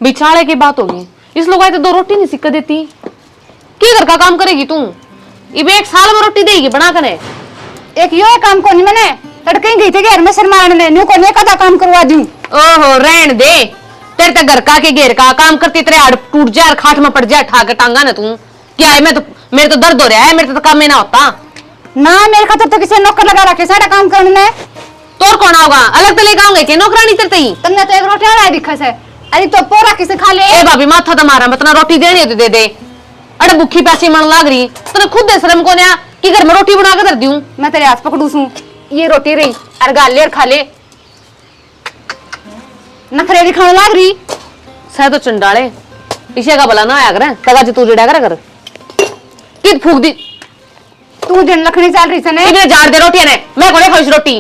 बिछाड़े की बात होगी। इस लोग आए तो 2 रोटी नहीं सिक्का देती। की घर का काम करेगी तू? इब 1 साल में रोटी देगी बना कर। एक यो काम को नहीं मैंने तड़के गई थी घर में सिर मारने न्यू को का काम करवा दूं। ओहो रहन दे, तेरे तक घर का के घेर का काम करती तेरे हाड़ टूट जाए और खाट में पड़ जाए ठाकर टांगा ना तू। क्या है, मैं तो मेरे तो दर्द हो रहा है, मेरे तो काम में ना होता ना। मेरे खातर तो किसी नौकर लगा रखे सारा काम करने। तोर कौन होगा? अलग तो लेके आऊंगे के नौकरानी तेरे ही। तुमने तो एक रोटी आ दिखा से। अरे तो पोरा किसे खा ले। ए भाभी माथा तो मारा, मैं तना रोटी देनी है तो दे दे। अरे भूखी प्यासी मन लाग रही तने खुद दे शर्म को ना कि घर में रोटी बना के धर दूं। मैं तेरे हाथ पकड़ू सू ये रोटी रही और गाल ले और खा ले। नखरे दिखाने लाग रही सह तो चंडाले इसे का भला ना आया करे तगा तू रेड़ा कर कित फूक दी तू जन लखनी चल रही सने। इतने जार दे रोटी ने मैं कोने खाऊं रोटी।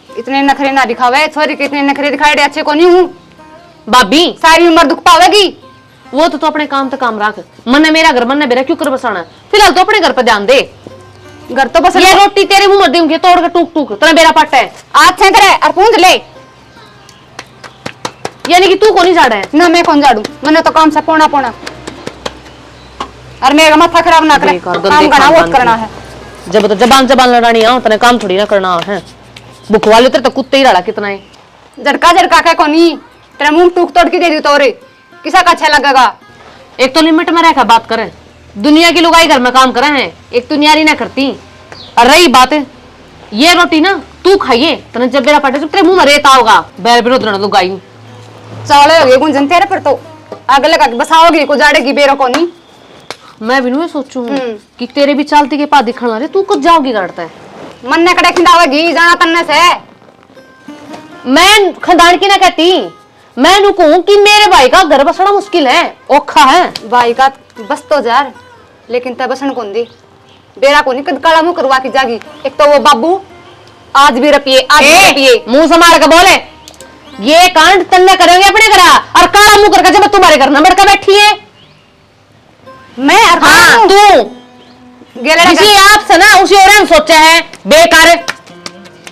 इतने नखरे ना दिखावे सॉरी कितने नखरे दिखाए दे अच्छे को नहीं हूं भाभी। सारी उम्र दुख पावेगी। वो तो अपने काम तो काम रख, मन ने मेरा घर मन ने मेरा क्यों कर बसाना। फिलहाल तो अपने घर पर ध्यान दे। घर तो बस ये रोटी तेरे मुंह में दूंगी तोड़ के टूक टूक तेरा मेरा पट्टा है आज से करे और पूंछ ले। यानी कि तू कौन ही झाड़ा है ना मैं कौन झाड़ू मैंने तो काम से पोना पोना और मेरा माथा खराब ना करे काम करना वो करना है। जब तो जबान जबान लड़ानी आओ तने काम थोड़ी ना करना है। भूख वाले तेरे तो कुत्ते ही लड़ा कितना है। झटका झटका के कोनी तेरा मुंह टूक तोड़ के दे दी तोरे किसा का अच्छा लगेगा। एक तो लिमिट में रहकर बात करें, दुनिया की लुगाई घर में काम करे हैं, एक तो न्यारी ना करती। और रही बात ये रोटी ना तू खाइए तने जब मेरा पटे तेरे मुंह में रेत आओगा बैर विरोध ना लुगाई चाले हो गए गुंजन तेरे पर तो आग लगा के बसाओगी को जाड़ेगी बेरो कोनी। मैं भी नहीं सोचू कि तेरे भी चालती के पास दिखना रे तू कुछ जाओगी करता है मन ने कड़े खिंदावेगी जाना तन्ने से। मैं खंदान की ना कहती, मैं नु कहूं कि मेरे भाई का घर बसना मुश्किल है औखा है। भाई का बस तो जार लेकिन तब बसन कौन दी बेरा को नहीं कद काला मुंह करवा के जागी। एक तो वो बाबू आज भी रपिए आज भी रपिए मुंह संभाल के बोले। ये कांड तन्ने करेंगे अपने घर और काला मुंह करके जब तुम्हारे घर नंबर का बैठी है मैं हाँ तू किसी आपसे ना उसी और सोचा है बेकार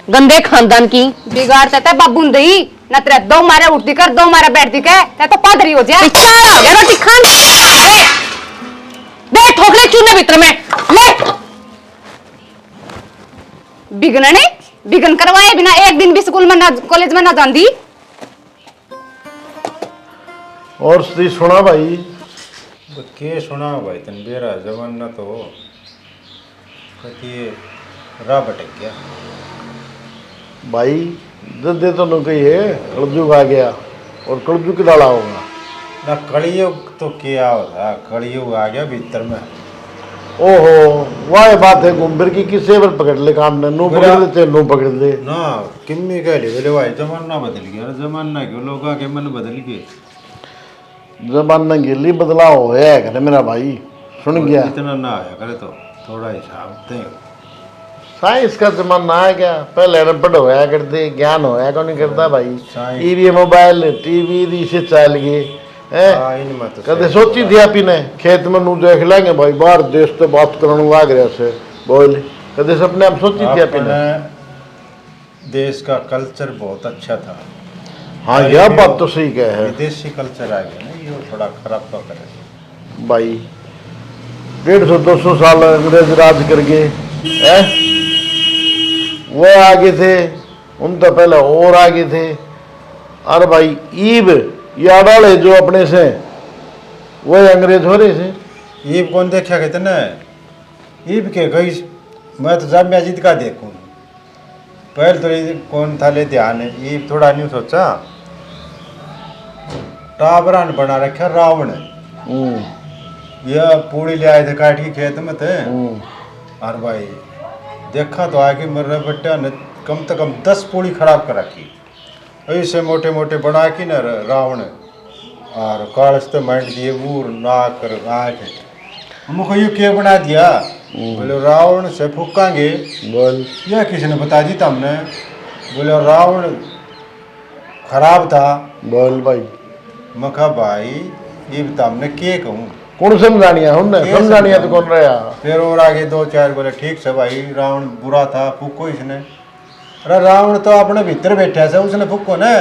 गंदे खानदान की बिगाड़ देता है बाबू दही न तेरे 2 मारे उठती कर 2 मारे बैठती के ते तो पादरी हो जाए। रोटी खाने दे ठोकरे चूने भीतर में ले बिगनने बिगन करवाए बिना एक दिन भी स्कूल में ना कॉलेज में ना जांदी। और स्त्री सुना भाई के सुना भाई तन बेरा जमाना तो कति रा भटक गया भाई दे तो न कही है कलयुग आ गया और कलयुग डाला होगा ना कलयुग तो क्या होता कलयुग आ गया भीतर में। ओहो वाह बात है घूमर की किसे पर पकड़ ले काम ने नो पकड़ लेते नो पकड़ ले ना किम्मी कह ले बोले भाई जमाना बदल गया जमाना क्यों लोग के मन बदल गए जमाना गिली बदलाव है करे मेरा भाई सुन गया इतना ना आया करे तो थोड़ा हिसाब दे। साइंस का जमाना आ गया पहले रबड़ होया करते ज्ञान होया कौन नहीं करता भाई। साइंस। टीवी मोबाइल टीवी से चल गए कदे सोची थी आप ने खेत में नू देख लेंगे भाई बाहर देश तो बात करने लग रहा से बोल कदे सपने आप सोची थी आप ने। देश का कल्चर बहुत अच्छा था। हाँ यह बात तो सही कह है विदेशी कल्चर आ गया ना ये थोड़ा खराब तो करे भाई 150-200 साल अंग्रेज राज कर गए वो आगे थे उन तो पहले और आगे थे। अरे भाई ईब या डाले जो अपने से वो अंग्रेज हो रहे थे। ईब कौन देखा कहते ना ईब के गई मैं तो जब मैं जीत का देखूँ पहले तो कौन था ले ध्यान है ईब थोड़ा नहीं सोचा टाबरान बना रखा रावण यह पूड़ी ले आए थे काठी खेत में थे और भाई देखा तो आके मेरे बेटा ने कम से कम 10 पूड़ी खराब कर रखी ऐसे मोटे मोटे बना के ना रावण और कागज तो माइंड दिए बूर नाक आँख हमको ये क्या बना दिया बोले रावण से फूकांगे बोल यह किसी ने बता दी हमने बोले रावण खराब था बोल भाई मखा भाई ये बता हमने के कहूँ कौन समझानिया हमने समझानिया तो कौन रहा फिर और आगे 2-4 बोले ठीक से भाई रावण बुरा था फूको इसने। अरे रावण तो अपने भीतर बैठा से उसने फूको न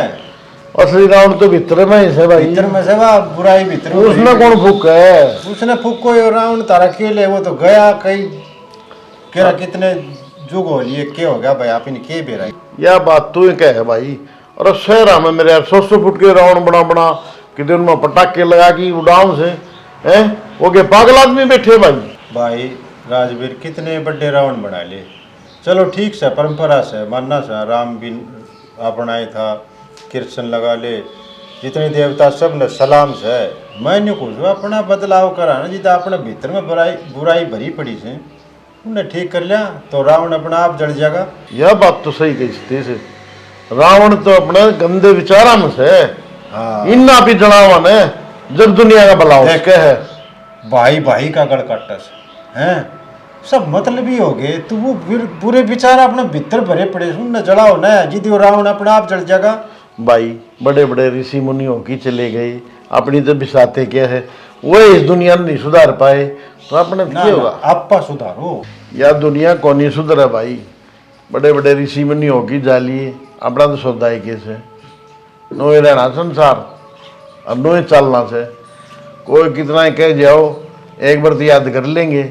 असली रावण तो भीतर में ही है भाई। भीतर में से वह बुराई भीतर में उसने कौन फूक है? उसने फूक को रावण तारा खेले, वो तो गया कई केरा कितने जुग हो लिए, क्या हो गया भाई आप इन के बेरा। यह बात तू ही कह है भाई। और शहरा में मेरे यार 100 फुट के रावण बना कि दिन में पटाखे लगा की उड़ान से हैं, वो के पागल आदमी बैठे भाई। भाई राजवीर कितने बड़े रावण बना ले, चलो ठीक से परंपरा से मानना से, राम भी अपनाए था, कृष्ण लगा ले, जितने देवता सब ने सलाम से। मैंने कुछ अपना बदलाव करा ना, जितना अपने भीतर में बुराई भरी पड़ी से उन्हें ठीक कर लिया तो रावण अपना आप जड़ जाएगा। यह बात तो सही कही से, रावण तो अपने गंदे विचारा में से इन्ना भी जड़ावा ने जब दुनिया का भला है भाई भाई का गड़ काटस हैं, सब मतलब ही हो गए, तो वो बुरे विचार अपने भीतर भरे पड़े सुन जड़ाओ ना, जिदी वो रावण अपने आप जड़ जाएगा। भाई बड़े बड़े ऋषि मुनियों की चले गए, अपनी तो बिसाते क्या है, वो इस दुनिया में नहीं सुधार पाए तो अपने क्या होगा? आपा सुधारो या दुनिया कौन नहीं सुधरा भाई। बड़े बड़े ऋषि मुनियों की जाली अपना तो सौदा है कैसे नोए रहना संसार और नोए चलना से। कोई कितना ही कह जाओ एक बार तो याद कर लेंगे,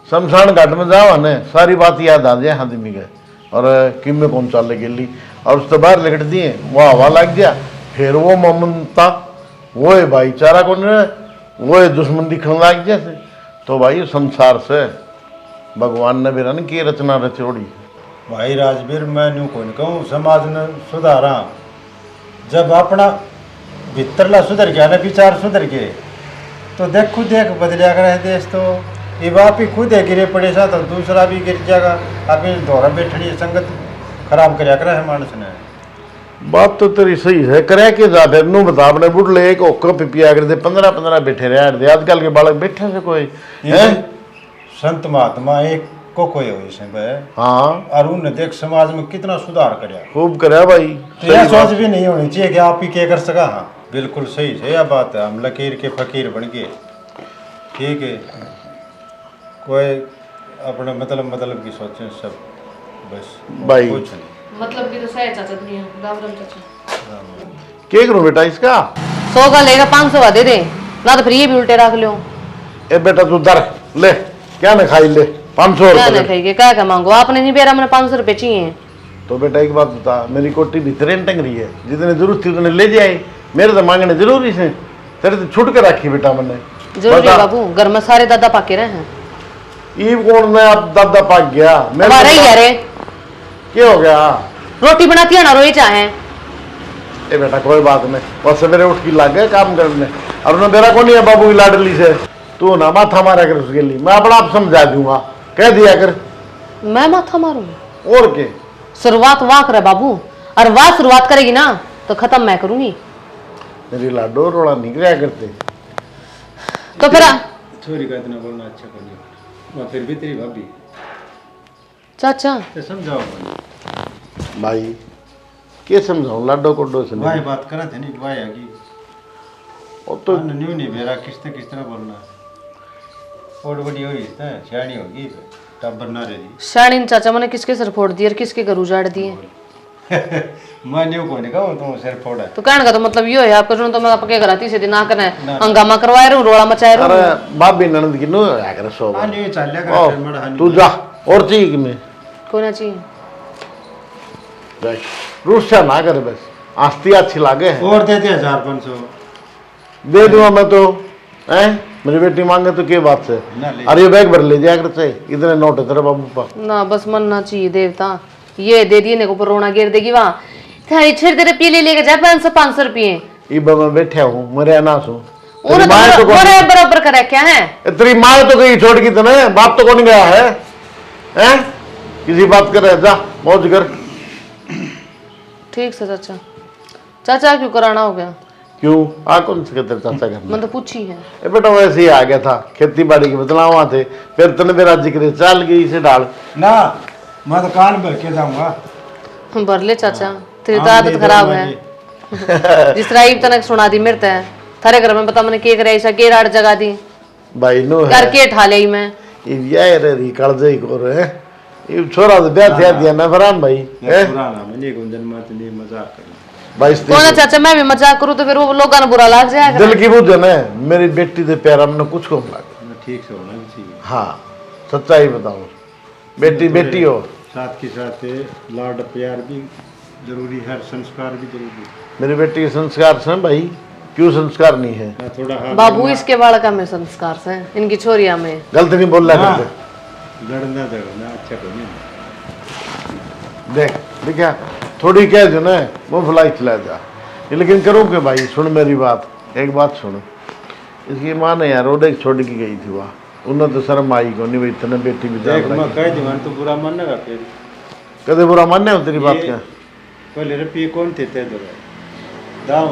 शमशान घाट में जाओ न सारी बात याद आ जाए आदमी के, और किम में कौन चाले के लिए, और उससे बाहर लिखट दिए वो हवा लग गया, फिर वो ममता वो है भाईचारा कौन है, वो है दुश्मन दिखने लग गया से। तो भाई संसार से भगवान ने भी रन की रचना रचोड़ी। भाई राजवीर मैं न्यू कौन कहूँ, समाज ने सुधारा जब अपना भीतरला सुधर गया ना, विचार सुधर गए तो देख खुद देख बदलिया करे देश। तो ये बाप ही खुद है गिरे पड़े सा तो दूसरा भी गिर जाएगा, अभी दोहरा बैठनी संगत खराब करया करे है मानस ने। बात तो तेरी सही है, करे के जा फिर नू बता अपने बुढ़ले एक ओको पिपिया कर दे 15 बैठे रहे आजकल के बालक बैठे से कोई है? संत महात्मा एक को कोई हो इसे भाई। हाँ और उन्होंने देख समाज में कितना सुधार करया, खूब करे भाई। तो यह सोच भी नहीं होनी चाहिए कि आप ही क्या कर सका। हाँ बिल्कुल सही है यह बात है, हम लकीर के फकीर बन गए ठीक है, कोई अपने मतलब की सोचें सब बस भाई। कुछ नहीं मतलब की तो सही चाचा दुनिया राम राम चाचा। क्या करूं बेटा इसका? 100 का लेगा 500 दे दे ना, तो फिर ये भी उल्टे रख लो। ए बेटा तू दर ले, क्या ना खाई ले 500 क्या ना रुपए। खाइए क्या मांगो आपने, नहीं बेरा मैंने 500 रुपए चाहिए। तो बेटा एक बात बता, मेरी कोटी भीतर टंग रही है, जितने जरूरत थी उतने ले जाए, मेरे तो मांगने जरूरी से, तेरे तो छुट के रखी बेटा मैंने। जरूरी है बाबू, घर में सारे दादा पाके रहे हैं। ये कौन मैं आप दादा पाक गया हमारा ही है रे, क्या हो गया? रोटी बनाती है ना रोई चाहे। ए बेटा कोई बात नहीं, बस सवेरे उठ के लग गए काम करने, और ना मेरा कौन है बाबू की लाडली से, तू ना माथा मारा कर उसके लिए, मैं अपना आप समझा दूंगा, कह दिया कर। मैं माथा मारूं? और के शुरुआत वहां करे बाबू, और वहां शुरुआत करेगी ना तो खत्म मैं करूंगी। मेरी लाडो रोड़ा निकला करते तो फिर छोरी का इतना बोलना अच्छा कर लिया, वह फिर भी तेरी भाभी चाचा तो समझाओ भाई, क्या समझाऊं लाडो को डो से भाई बात करा थे नहीं भाई आगे और तो न्यू नहीं मेरा किस तरह बोलना और बड़ी हुई है शानी होगी टब्बर ना रही। शानीन चाचा मैंने किसके सर फोड़ दिए और किसके घर उजाड़ दिए? मैं न्यू को नहीं कहूँ तुम सिर फोड़ा तो कहने का तो मतलब ये है आपका, जो तो मैं आपके घर आती सीधे ना करना हंगामा करवाए रहूं, रोड़ा मचाए रहूं। अरे भाभी ननद की नो आ कर सो हाँ न्यू चल ओ, तू जा और चाहिए कि मैं कोई ना चाहिए। रूसा ना कर, बस आस्ती अच्छी लागे है। और दे दिया 400-500 दे दूंगा मैं तो, हैं मेरी बेटी मांगे तो क्या बात से, अरे ये बैग भर ले जाया करते, इतने नोट है तेरे बाबू पास ना, बस मन ना चाहिए देवता, ये दे दिए ने ऊपर रोना गिर देगी वहां थारी छेड़ तेरे पी लेके जा 500 रुपये। इब मैं बैठा हूँ मरे अनास हूँ, बराबर करे क्या है? तेरी माँ तो कहीं छोड़ की तने, बाप तो कौन गया है, हैं किसी बात करे जा मौज कर। ठीक से चाचा, चाचा क्यों कराना हो गया? क्यों आ कौन से तेरे चाचा घर मैं तो पूछी है। ए बेटा वैसे ही आ गया था, खेती बाड़ी के बदलाव थे, फिर तने मेरा जिक्र चाल गई से डाल ना, मैं तो कान भर के जाऊंगा। भर ले चाचा, तेरी तो आदत खराब है। जिस तरह ईब तनक सुना दी मेरे ते थारे घर में बता मैंने के करे ऐसा के राड जगा दी भाई नो है करके ठा ले मैं ये यार रे कलजे को रे, ये छोरा तो ब्याह दिया ना फरान भाई पुराना मैंने गुंजन मत नहीं मजाक कर 22 कौन है चाचा, मैं भी मजाक करूँ तो फिर वो लोगों को बुरा लग जाएगा। दिल की बुझ है ना, मेरी बेटी के प्यारा में कुछ कम लगा। ठीक से होना भी चाहिए। हाँ सच्चाई बताओ, बेटी बेटी हो, साथ के साथ लाड प्यार भी जरूरी है, संस्कार भी जरूरी है। मेरी बेटी के संस्कार से भाई, क्यों संस्कार नहीं है? ना थोड़ा हाथ बाबू लड़ना- इसके बालका में संस्कार से, इनकी छोरिया में। गलत नहीं बोल रहा हाँ, करते। लड़ना झगड़ना अच्छा कोई नहीं। देख देखा, थोड़ी कह दो ना वो भलाई चला जा, लेकिन करो के भाई। सुन मेरी बात, एक बात सुनो, इसकी माँ ने यार रोड छोड़ के गई थी वहाँ, उन्हें तो शर्म आई को नहीं भाई, इतने बेटी भी देख मैं कह दूंगा तो बुरा मानेगा फिर। कदे बुरा मानने हो तेरी बात क्या? पहले रुपये कौन थे तेरे दाम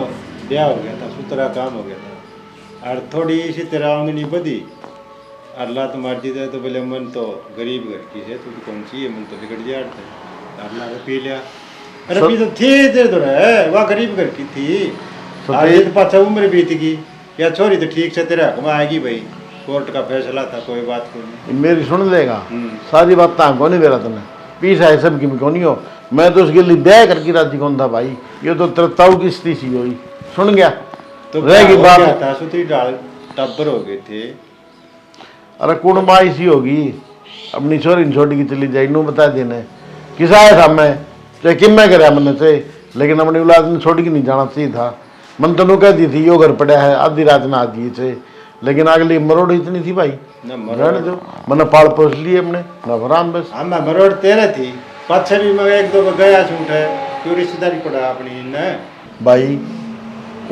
ब्याह हो गया था, सुतरा काम हो गया था, और थोड़ी इसी तरह आमदनी बढ़ी और लात मार दी तो बोले मन तो गरीब घर की है, तू तो कौन सी है, मन तो बिगड़ जाता है, अल्लाह ने पी लिया। अरे पी तो थी तेरे तो है, वह गरीब घर की थी, और ये तो पाछा उम्र बीत गई, या छोरी तो ठीक से तेरे हक में आएगी भाई, कोर्ट का फैसला था, कोई बात को नहीं। मेरी सुन लेगा सारी बात तो को नहीं बेरा तने पीस है सब की को नहीं हो। मैं तो उसके लिए ब्याह करके राजी कौन था भाई, ये तो तरताऊ की स्थिति सी हुई। सुन गया तो रहेगी बात था, सुतरी डाल टब्बर हो गए थे। अरे कुड़मा ऐसी होगी, अपनी छोरी छोटी की चली जाए, नू बता देने किसा आया था मैं, चाहे किम मैं कराया मैंने से, लेकिन अपनी औलाद ने छोड़ के नहीं जाना चाहिए था। मन तो नू कह दी थी यो घर पड़ा है, आधी रात में आ गई से, लेकिन अगली मरोड़ इतनी थी भाई, रहने दो, मैंने पाल पोस लिए अपने नवराम बस। हाँ मैं मरोड़ तेरे थी, पाछे भी मैं एक दो गया छूट है, क्यों रिश्तेदारी पड़ा अपनी ने भाई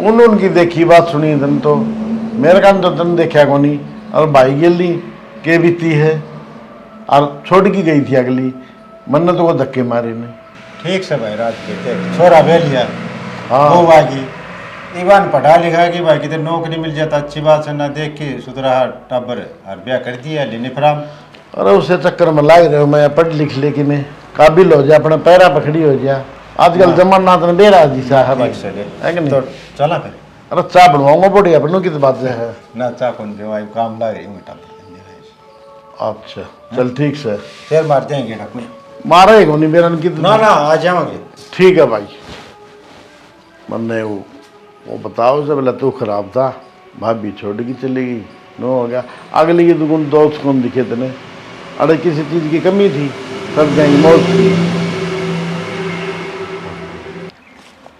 उनकी देखी बात सुनी तन तो, मेरे काम तो तन देखा को नहीं, और भाई गेली के बीती है, और छोड़ की गई थी अगली, मन ने तो वो धक्के मारे नहीं। ठीक से भाई रात के छोरा बह लिया, हाँ वो बागी ईवान पढ़ा लिखा कि भाई कितने नौकरी मिल जाता, अच्छी बात से ना देख के सुधरा टाबर और ब्याह कर दिया लेने फराम। अरे उससे चक्कर में लाग रहे हो, मैं पढ़ लिख ले कि मैं काबिल हो जा, अपने पैरा पकड़ी हो जा, आजकल जमाना तो बेरा जी सा है भाई, ठीक से ले। है कि नहीं? तो चला फिर अरे चाय बनवाऊंगा बढ़िया, अपनों की तो बात है। ना चाह कौन जो आई काम ला रही हूँ टाबर। अच्छा चल ठीक से, फिर मार जाएंगे ठाकुर। मारे को नहीं बेरन की तो ना ना आ जाओगे। ठीक है भाई। मैंने वो बताओ से बोला तू खराब था, भाभी छोड़ की चली गई, नो हो गया, अगली की दुगुन दोस्त कौन दिखे तने, अरे किसी चीज की कमी थी, सब जाएंगे मौत थी।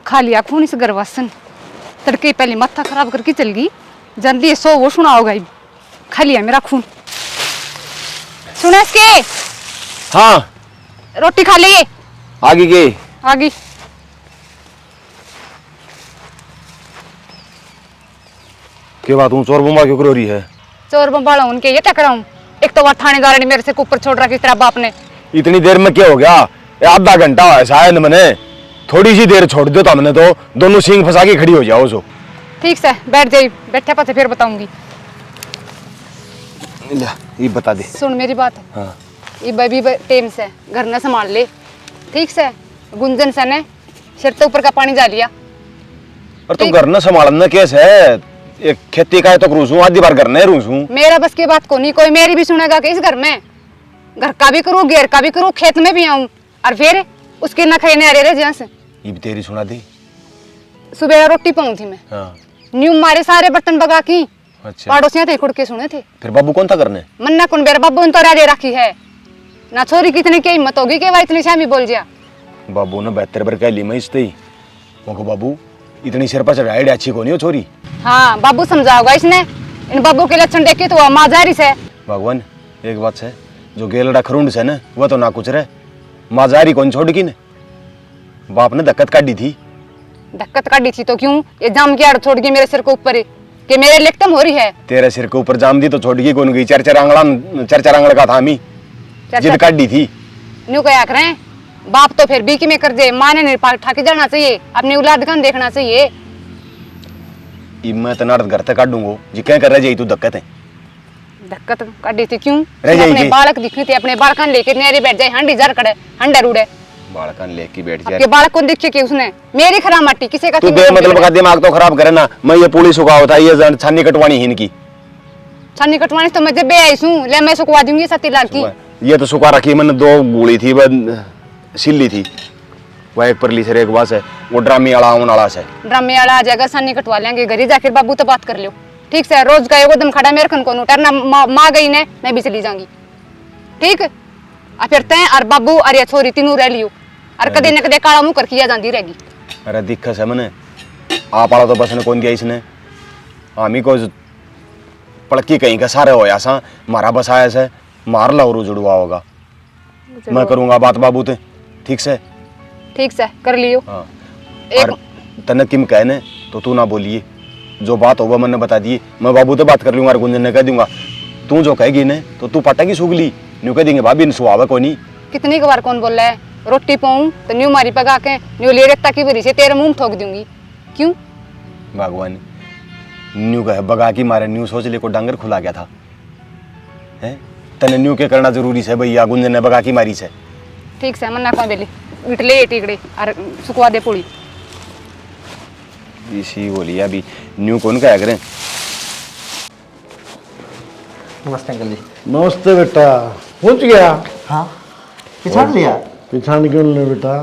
खा लिया खून इस गरवासन, तड़के पहले माथा खराब करके चल गई, जल्दी सो वो सुना होगा, खा लिया मेरा खून। सुना इसके? हाँ रोटी खा लिए? आगे के आगी क्या बात हूँ, चोर बुमा क्यों करो रही है? चोर बम्बाड़ा उनके ये टकराऊं, एक तो वह थानेदार ने मेरे से ऊपर छोड़ रखा किस तरह बाप ने। इतनी देर में क्या हो गया? ये आधा घंटा हुआ है शायद, मैंने थोड़ी सी देर छोड़ दो तो हमने तो दोनों सींग फंसा के खड़ी हो जाओ सो। ठीक से बैठ जाइए, बैठे पाते फिर बताऊंगी। ये बता दे। सुन मेरी बात, हाँ ये बेबी टेम से घर न संभाल ले, ठीक से? गुंजन से ने सिर तो ऊपर का पानी जा लिया। और तू घर न संभालना कैसे है? एक खेती का है तो क्रूस हूँ, आधी बार घर न रूस हूँ। मेरा बस की बात को नहीं, कोई मेरी भी सुनेगा कि इस घर में? घर का भी करूँ, घेर का भी करूँ, खेत में भी आऊँ, और फिर उसके न खाने आ रहे जहाँ से। ये भी तेरी सुना दी। सुबह रोटी पाऊँ थी मैं, हाँ न्यू मारे सारे बर्तन बगा की, अच्छा, पड़ोसियां थे खुड़ के सुने थे। फिर बाबू कौन था करने? मन्ना कौन बेरा बाबू ने तो राजे रखी है ना, छोरी कितनी क्या हिम्मत होगी कि वह इतनी शामी बोल जा। बाबू ने बेहतर बर कह ली मैं इसते ही वो बाबू इतनी सिर पर चढ़ाई अच्छी को नहीं हो छोरी। हाँ बाबू समझाओगा इसने, इन बाबू के लक्षण देख के तो माजारी से। भगवान एक बात है, जो गेलड़ा खरुंड से ना वह तो ना कुछ रहे, माजारी कौन छोड़ की ने? बाप ने धक्कत काटी थी। धक्कत काटी थी तो क्यों ये जाम की आड़ छोड़ गई मेरे सिर को ऊपर कि मेरे लिखतम हो रही है? तेरे सिर के ऊपर जाम दी तो छोड़ की कौन गई? चर आंगड़ा का था मी जिद काटी थी। न्यू क्या कर रहे हैं बाप, तो फिर बीकी में कर दे, माँ ने निर्पाल ठाके जाना चाहिए, अपनी औलाद का देखना चाहिए। मैं तना घर तक काटूंगा जी, क्या कर रहा जाई तू धक्कत है? धक्कत काटी थी क्यों? रह जाएगी। अपने बालक दिखे थे, अपने बालक लेके नेरे बैठ जाए, हंडी जर कड़े हंडर उड़े, बालकन लेके बैठ आपके जाए। बालक को देखे कि उसने मेरी खराब माटी किसी का तू बेमतलब का दिमाग तो खराब करे ना। मैं ये पुलिस सुखा होता है, ये छानी कटवानी ही इनकी। छानी कटवानी तो मैं जब भी आई हूँ, ले मैं सुखवा दूंगी 7 लाख की। ये तो सुखा रखी, मैंने 2 गोली थी सिल्ली थी, वह एक परली से एक बात है, वो ड्रामी वाला आने वाला से। ड्रामे वाला आ जाएगा, सन्नी कटवा लेंगे, घर ही जाकर बाबू तो बात कर लो। ठीक से, रोज गए वो दम खड़ा मेरे खन को उठरना, माँ गई ने मैं भी चली जाऊंगी। ठीक आ फिर तय और बाबू और ये छोरी तीनों रह लियो और कदे न कदे काला मुंह करके जाती रहेगी। अरे दिक्कत है मने, आप वाला तो बस ने कौन दिया इसने, आमी को पड़की कहीं का सारे होया सा, मारा बस आया से मार ला जुड़वा होगा। मैं करूंगा बात बाबू ते, ठीक से? ठीक से कर लियो। हाँ। एक और तने किम कहने तो तू ना बोलिए, जो बात होगा मैंने बता दी, मैं बाबू तो बात कर लूंगा और गुंजन ने कह दूंगा। तू जो कहेगी ने तो तू पटेगी सुगली, न्यू कह देंगे भाभी ने सुहावे कोई नहीं। कितनी बार कौन बोल रहा है, रोटी पाऊं तो न्यू मारी पका के न्यू ले रेता की वजह से तेरे मुंह ठोक दूंगी। क्यों? भगवान न्यू कहे बगा की मारे, न्यू सोच ले को डांगर खुला गया था है, तने न्यू के करना जरूरी है भैया, गुंजन ने बगा की मारी से। ठीक से मन्ना कौन बेली इटले टिकड़े और सुखवा दे पूरी। इसी बोली अभी न्यू कौन कहा करें। नमस्ते अंकल जी। नमस्ते बेटा, पहुंच गया? हाँ पिछाड़ लिया। पिछाड़ क्यों ले बेटा,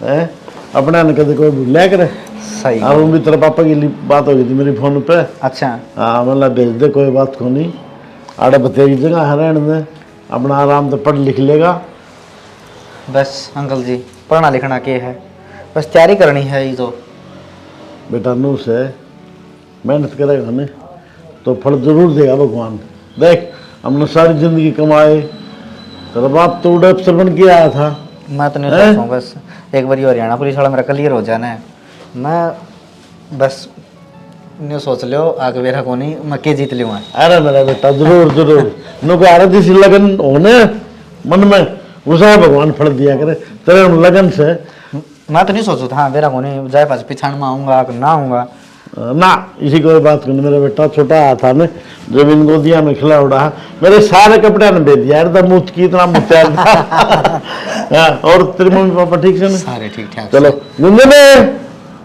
है अपना न कदे कोई भूलिया करे। सही। और भी तेरे पापा की बात हो गई थी मेरी फोन पे। अच्छा। हाँ मतलब भेज दे, कोई बात को नहीं, आड़े बतेरी जगह है रहने दे, अपना आराम से पढ़ लिख लेगा। बस अंकल जी पढ़ना लिखना के है, बस तैयारी करनी है ये तो। बेटा नू से मेहनत करेगा ने तो फल जरूर देगा भगवान। देख हमने सारी जिंदगी कमाए, तेरा बाप तो उड़े अफसर बन के आया था। मैं तो नहीं सोचता हूँ, बस एक बार ये हरियाणा पुलिस वाला मेरा क्लियर हो जाना है, मैं बस नहीं सोच लो आगे मेरा को नहीं, मैं के जीत लूँगा। अरे मेरा बेटा जरूर जरूर नु को आरती सी लगन होने मन में उसे भगवान फल दिया करे तेरे लगन से। मैं तो नहीं सोचू था हाँ मेरा को नहीं जाए पास पिछाड़ में आऊँगा ना आऊँगा ना, इसी कोई बात करने मेरा बेटा छोटा आया था ने जब इन गोदिया में खिला उड़ा मेरे सारे कपड़े ने दे दिया यार, मुँह की इतना मुत्या था। और तेरे मम्मी पापा ठीक से ना? सारे ठीक ठाक। चलो गुंजन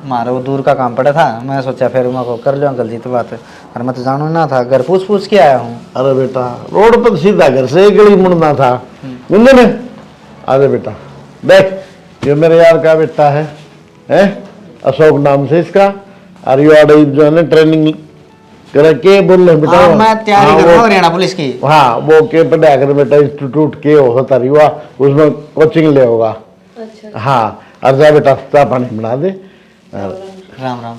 मारा वो दूर का काम पड़ा था, मैं सोचा फिर मैं को कर लो अंकल जी तो बात, और मैं तो जानू ना था, घर पूछ पूछ के आया हूँ। अरे बेटा रोड पर सीधा घर से एक गली मुड़ना था। गुंजन अरे बेटा देख, ये मेरे यार का बेटा है अशोक नाम से इसका, और ये आड़े जो है ना ट्रेनिंग करे के बोल रहे बेटा। हाँ, मैं तैयारी कर रहा हूँ हरियाणा पुलिस की। हाँ वो के पढ़ा कर बेटा इंस्टीट्यूट के होता रही हुआ, उसमें कोचिंग ले होगा। अच्छा। हाँ और जा बेटा चाय पानी बना दे। राम राम।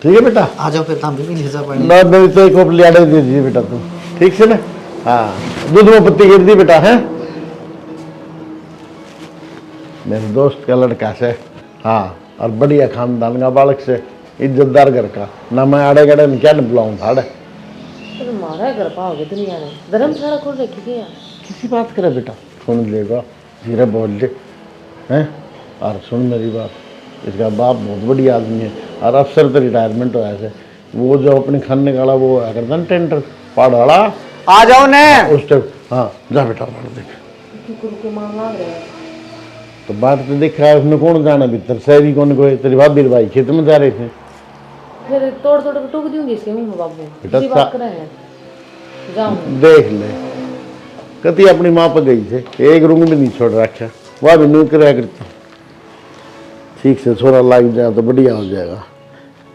ठीक है बेटा, आ जाओ फिर हम भी ले जा पाएंगे। मैं मेरी तो एक कोपली आड़े दे दीजिए बेटा तुम, ठीक से ना? हाँ दूध में पत्ती गिर दी बेटा है मेरे दोस्त का लड़का से। हाँ और बढ़िया खानदान का बालक से, इज्जतदार घर का ना, मैं आड़े गड़े में क्या बुलाऊँ था आड़े। तो मारा घर पाओगे दुनिया ने, धर्मशाला खोल रखी क्या? किसी बात करे बेटा, सुन लेगा धीरे बोल ले हैं। और सुन मेरी बात, इसका बाप बहुत बढ़िया आदमी है और अफसर तो रिटायरमेंट हुआ है, वो जो अपने खाने वाला वो है करता ना टेंडर पहाड़ वाला, आ जाओ ने उस टाइम। हाँ जा बेटा पढ़ देख तो बात तो देखा है उसने, कौन जाना भीतर शहरी कौन कोई, तेरी भाभी भाई खेत में जा रहे थे, फिर तोड़ तोड़ के टूक दूंगी इसके मुंह में बाबू। बेटा किसी बात करे हैं जाऊं देख ले कति अपनी माँ पर गई थे, एक रूम में नहीं छोड़ रखा, वह भी नहीं कराया करता। ठीक से थोड़ा लाग जाए तो बढ़िया हो जाएगा,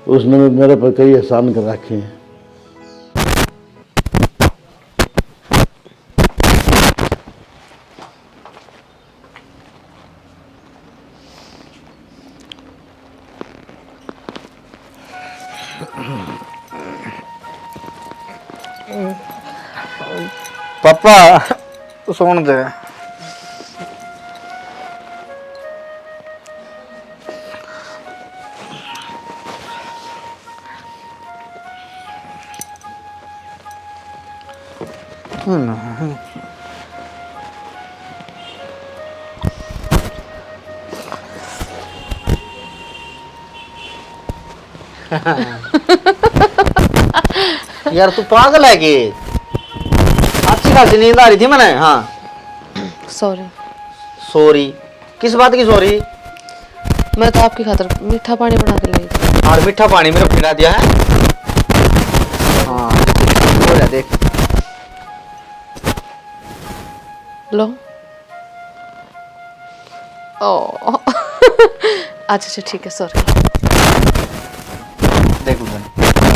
उसने भी मेरे पर कई एहसान कर रखे हैं। पापा सुन दे। यार तू पागल है कि अच्छी खासी नींद आ रही थी मैंने। हाँ सॉरी। सॉरी किस बात की सॉरी? मैं तो आपकी खातिर मीठा पानी बना के लाई थी। और मीठा पानी मेरे पिला दिया है। हाँ हो रहा देख लो। ओ अच्छा ठीक है, सॉरी। देख गुंजन,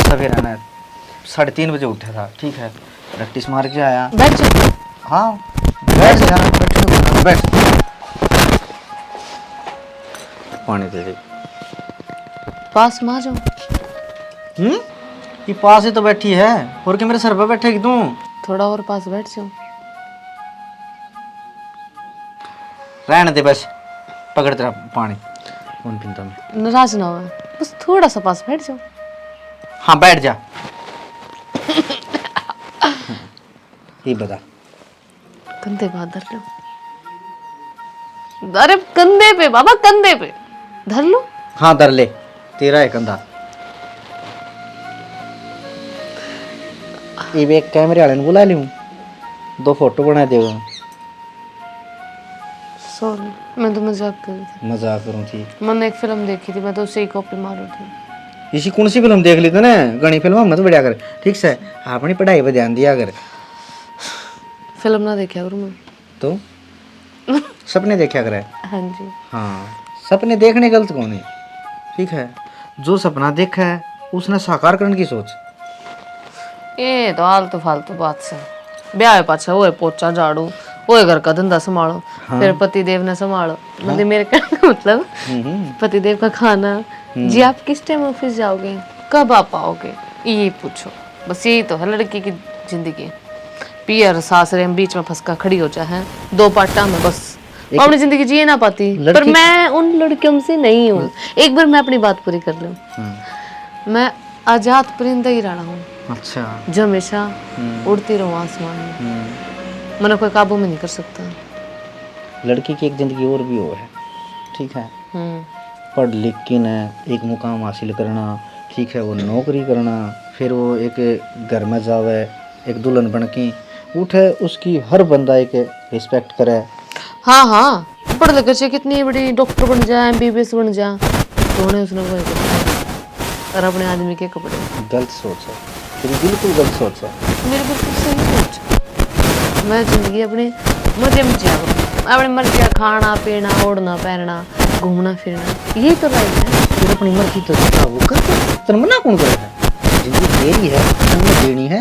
सवेरा ना 3:30 बजे उठा था, ठीक है, प्रैक्टिस मार के आया। बैठ जाओ। हाँ बैठ जा, बैठ। पानी दे दे। पास में आ जाओ। ये पास ही तो बैठी है, और क्या मेरे सर पे बैठेगी तू? थोड़ा और पास बैठ जाओ। रहने दे बस, पकड़ तेरा पानी, कौन पीता मैं? नाराज ना हो, बस थोड़ा सा पास बैठ जाओ। हाँ बैठ जा। ये बता, कंधे पे हाथ धर लो। अरे कंधे पे बाबा, कंधे पे धर लो। हाँ धर ले, तेरा है कंधा। ये भी एक कैमरे वाले ने बुला लूं, 2 फोटो बना देगा। सॉरी, मैं तो मजाक कर रही थी। मजाक करूँ थी? मैंने एक फिल्म देखी थी, मैं तो उसे ही कॉपी मारू थी। इसी कौन सी फिल्म देख ली तूने? घनी फिल्म मत बढ़िया कर, ठीक से अपनी पढ़ाई पे ध्यान दिया कर। फिल्म ना देखा करूँ मैं तो सपने देखा करे। हाँ जी। हाँ, सपने देखने गलत कौन है, ठीक है, जो सपना देखा है उसने साकार करने की सोच। ये तो आलतू फालतू बात से ब्याह है, पाछा वो है पोचा झाड़ू, वो है घर का धंधा संभालो, फिर पति देव ने संभालो। मतलब मेरे कहने का मतलब पति देव का खाना। जी आप किस टाइम ऑफिस जाओगे, कब आ पाओगे, ये पूछो। बस यही तो है लड़की की जिंदगी। पियर सासरे में बीच में फंसका खड़ी हो जाए 2 पार्टा में, बस वो अपनी जिंदगी जिए ना पाती। पर मैं उन लड़कियों से नहीं हूँ। एक बार मैं अपनी बात पूरी कर लूँ, मैं आजाद परिंदा ही रहा हूँ। अच्छा, जो हमेशा उड़ती रहूं आसमान में, मैंने कोई काबू में नहीं कर सकता। लड़की की एक जिंदगी और भी हो है, ठीक है, पढ़ लिख के न एक मुकाम हासिल करना, ठीक है, वो नौकरी करना, फिर वो एक घर में जावे, एक दुल्हन बन के उठे, उसकी हर बंदा एक रिस्पेक्ट करे। हाँ हाँ, पढ़ लिख के कितनी बड़ी डॉक्टर बन जाए, MBBS बन जाए, तो उन्हें उसने वो और अपने आदमी के कपड़े। गलत सोच है तेरी, बिल्कुल गलत सोच है। मेरे बिल्कुल सही सोच। मैं जिंदगी अपने मजे में जिया करूं, अपनी मर्जी का खाना पीना, ओढ़ना पहनना, घूमना फिरना, यही तो लाइफ है। फिर अपनी मर्जी तो जितना वो कर, तेरे मना कौन करे है? जिंदगी तेरी है, तुमने देनी है।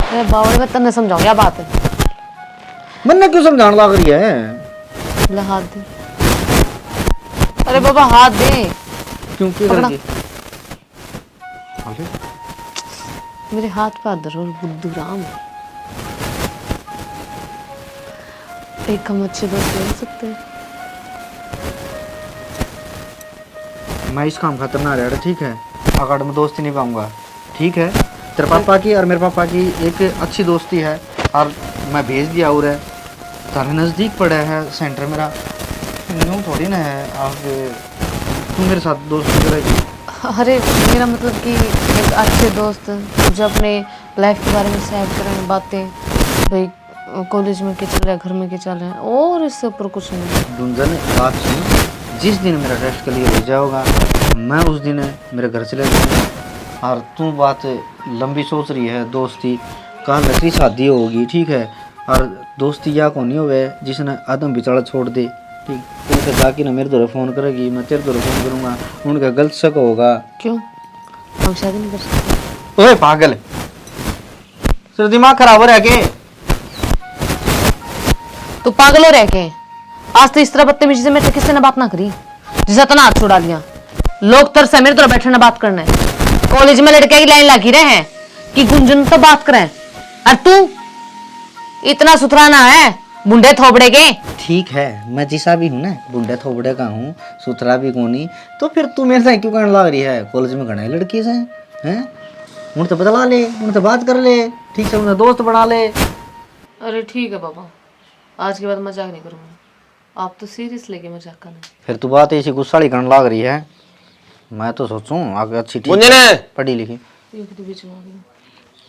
अरे बावड़े में तन्ने समझाऊं क्या बात है? मन्ना क्यों समझाने लग रही है? ले हाथ दे। अरे बाबा हाथ दे। क्यों क्या पकड़ा। करेगी? मेरे हाथ पे हाथ धरो और बुद्धू राम। एक हम अच्छे दोस्त बन सकते हैं। मैं इस काम खातर ना रहा, ठीक है, अकाउंट में दोस्ती नहीं पाऊंगा, ठीक है। तेरे पापा की और मेरे पापा की एक अच्छी दोस्ती है, और मैं भेज दिया और है, तारे नज़दीक पड़ा है सेंटर मेरा, यूँ थोड़ी ना है आप तुम मेरे साथ दोस्ती करेगी। अरे मेरा मतलब कि एक अच्छे दोस्त जो अपने लाइफ के बारे में शेयर करें बातें, भाई कॉलेज में क्या चल रहा है, घर में क्या चल रहा है, और इससे ऊपर कुछ नहीं। गुंजन बात सुन, जिस दिन मेरा टेस्ट के लिए भेजा होगा मैं उस दिन मेरे घर चले जाऊँगा। और तू बात लंबी सोच रही है, दोस्ती कहाँ लकड़ी शादी होगी, ठीक है, और दोस्ती या कौन नहीं होवे जिसने आदम बिचारा छोड़ दे, ठीक, उनके जाके ना मेरे द्वारा फ़ोन करेगी, मैं तेरे द्वारा फ़ोन करूँगा, उनका गलत शक होगा। क्यों, हम शादी नहीं कर सकते? ओए पागल, तेरा दिमाग खराब हो रहा है के? तू पागल हो रह के? आज तो इस तरह बदतमीजी से मेरे से किसी ने बात ना करी, जिसे तना हाथ छुड़ा लिया। लोग तरस है मेरे तरह बैठने बात करना है। कॉलेज में लड़के की लाइन लगी रहे हैं कि गुंजन तो बात करें, और तू इतना सुथरा ना है, बुंडे थोबड़े के। ठीक है, मैं जिसा भी हूँ ना, बुंडे थोबड़े का हूँ, सुथरा भी कोनी, तो फिर तू मेरे से क्यों कहने लग रही है? कॉलेज में घना लड़की से हैं, उनसे बदला ले, उनसे बात कर ले, ठीक से उन्हें दोस्त बना ले। अरे ठीक है बाबा, आज के बाद मजाक नहीं करूंगा। आप तो सीरियस लेके मजाक करना। फिर तू बात ऐसी गुस्सा करने लग रही है, मैं तो सोचूं आगे अच्छी ठीक पढ़ी लिखी। एक तो बीच में आ गई।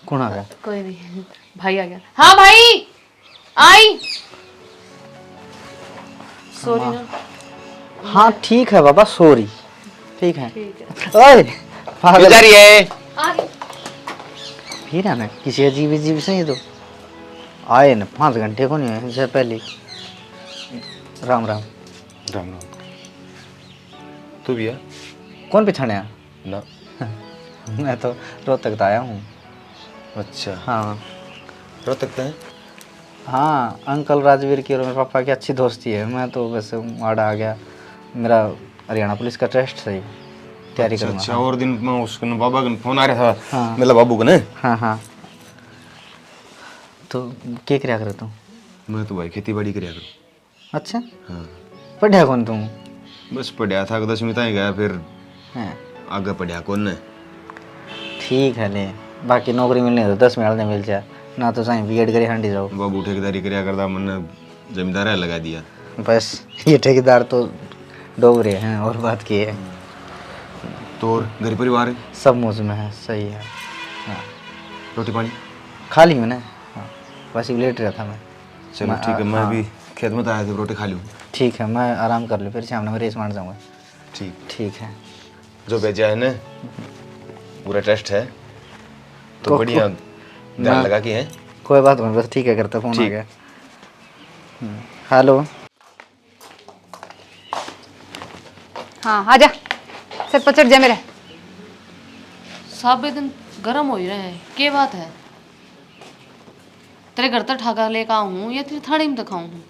कौन आ गया? कोई नहीं, भाई आ गया। हाँ भाई आई, सॉरी ना। हाँ ठीक है बाबा, सॉरी, ठीक है। ठीक है, ओए पागल जा रही है? आ गई। फिर है ना किसी अजीब से, ये तो आए ना 5 घंटे को नहीं है, इससे पहले। राम राम। राम राम। तू भी है कौन पिछाड़िया? ना? मैं तो रोहतक तक आया हूँ। अच्छा, हाँ रोहतक है। हाँ, अंकल राजवीर की और मेरे पापा की अच्छी दोस्ती है। मैं तो वैसे आड़ा आ गया, मेरा हरियाणा पुलिस का टेस्ट सही तैयारी अच्छा, करूँगा। अच्छा। और दिन में उसको बाबा का फोन आ रहा था। हाँ। मतलब बाबू का ने। हाँ हाँ। तो क्या क्या करे तुम? मैं तो भाई खेती बाड़ी करिया करूँ। अच्छा, हाँ, पढ़िया कौन तुम? बस पढ़िया था 10वीं तक गया, फिर हैं, आगे पढ़िया कौन ने। ठीक है ले, बाकी नौकरी मिलने तो 10 में मिल जाए ना, तो साईं बीएड करे हांडी जाओ। बाबू ठेकेदारी करिया करता, मैंने जमींदार लगा दिया। बस ये ठेकेदार तो डोगरे हैं, और बात की है। तो और घर परिवार सब मौज में है, सही है। हाँ, रोटी पानी खा ली मैंने। हाँ, बस लेट रहा था मैं। चलो ठीक है, मैं भी खेत में तो आया था, रोटी खा लूँ। ठीक है, मैं आराम कर लूँ, फिर शाम में रेस मार जाऊँगा। ठीक। ठीक है। जो भेजा है ना पूरा टेस्ट है तो बढ़िया ध्यान मैं- लगा के है। कोई बात नहीं, बस ठीक है करता, फोन आ ठीक। गया। हेलो। हाँ आजा, सर पर चढ़ जा मेरे। सब दिन गर्म हो ही रहे हैं, क्या बात है? तेरे घर तक ठाका लेकर आऊं हूं या तेरी थाड़ी में तक खाऊं हूं?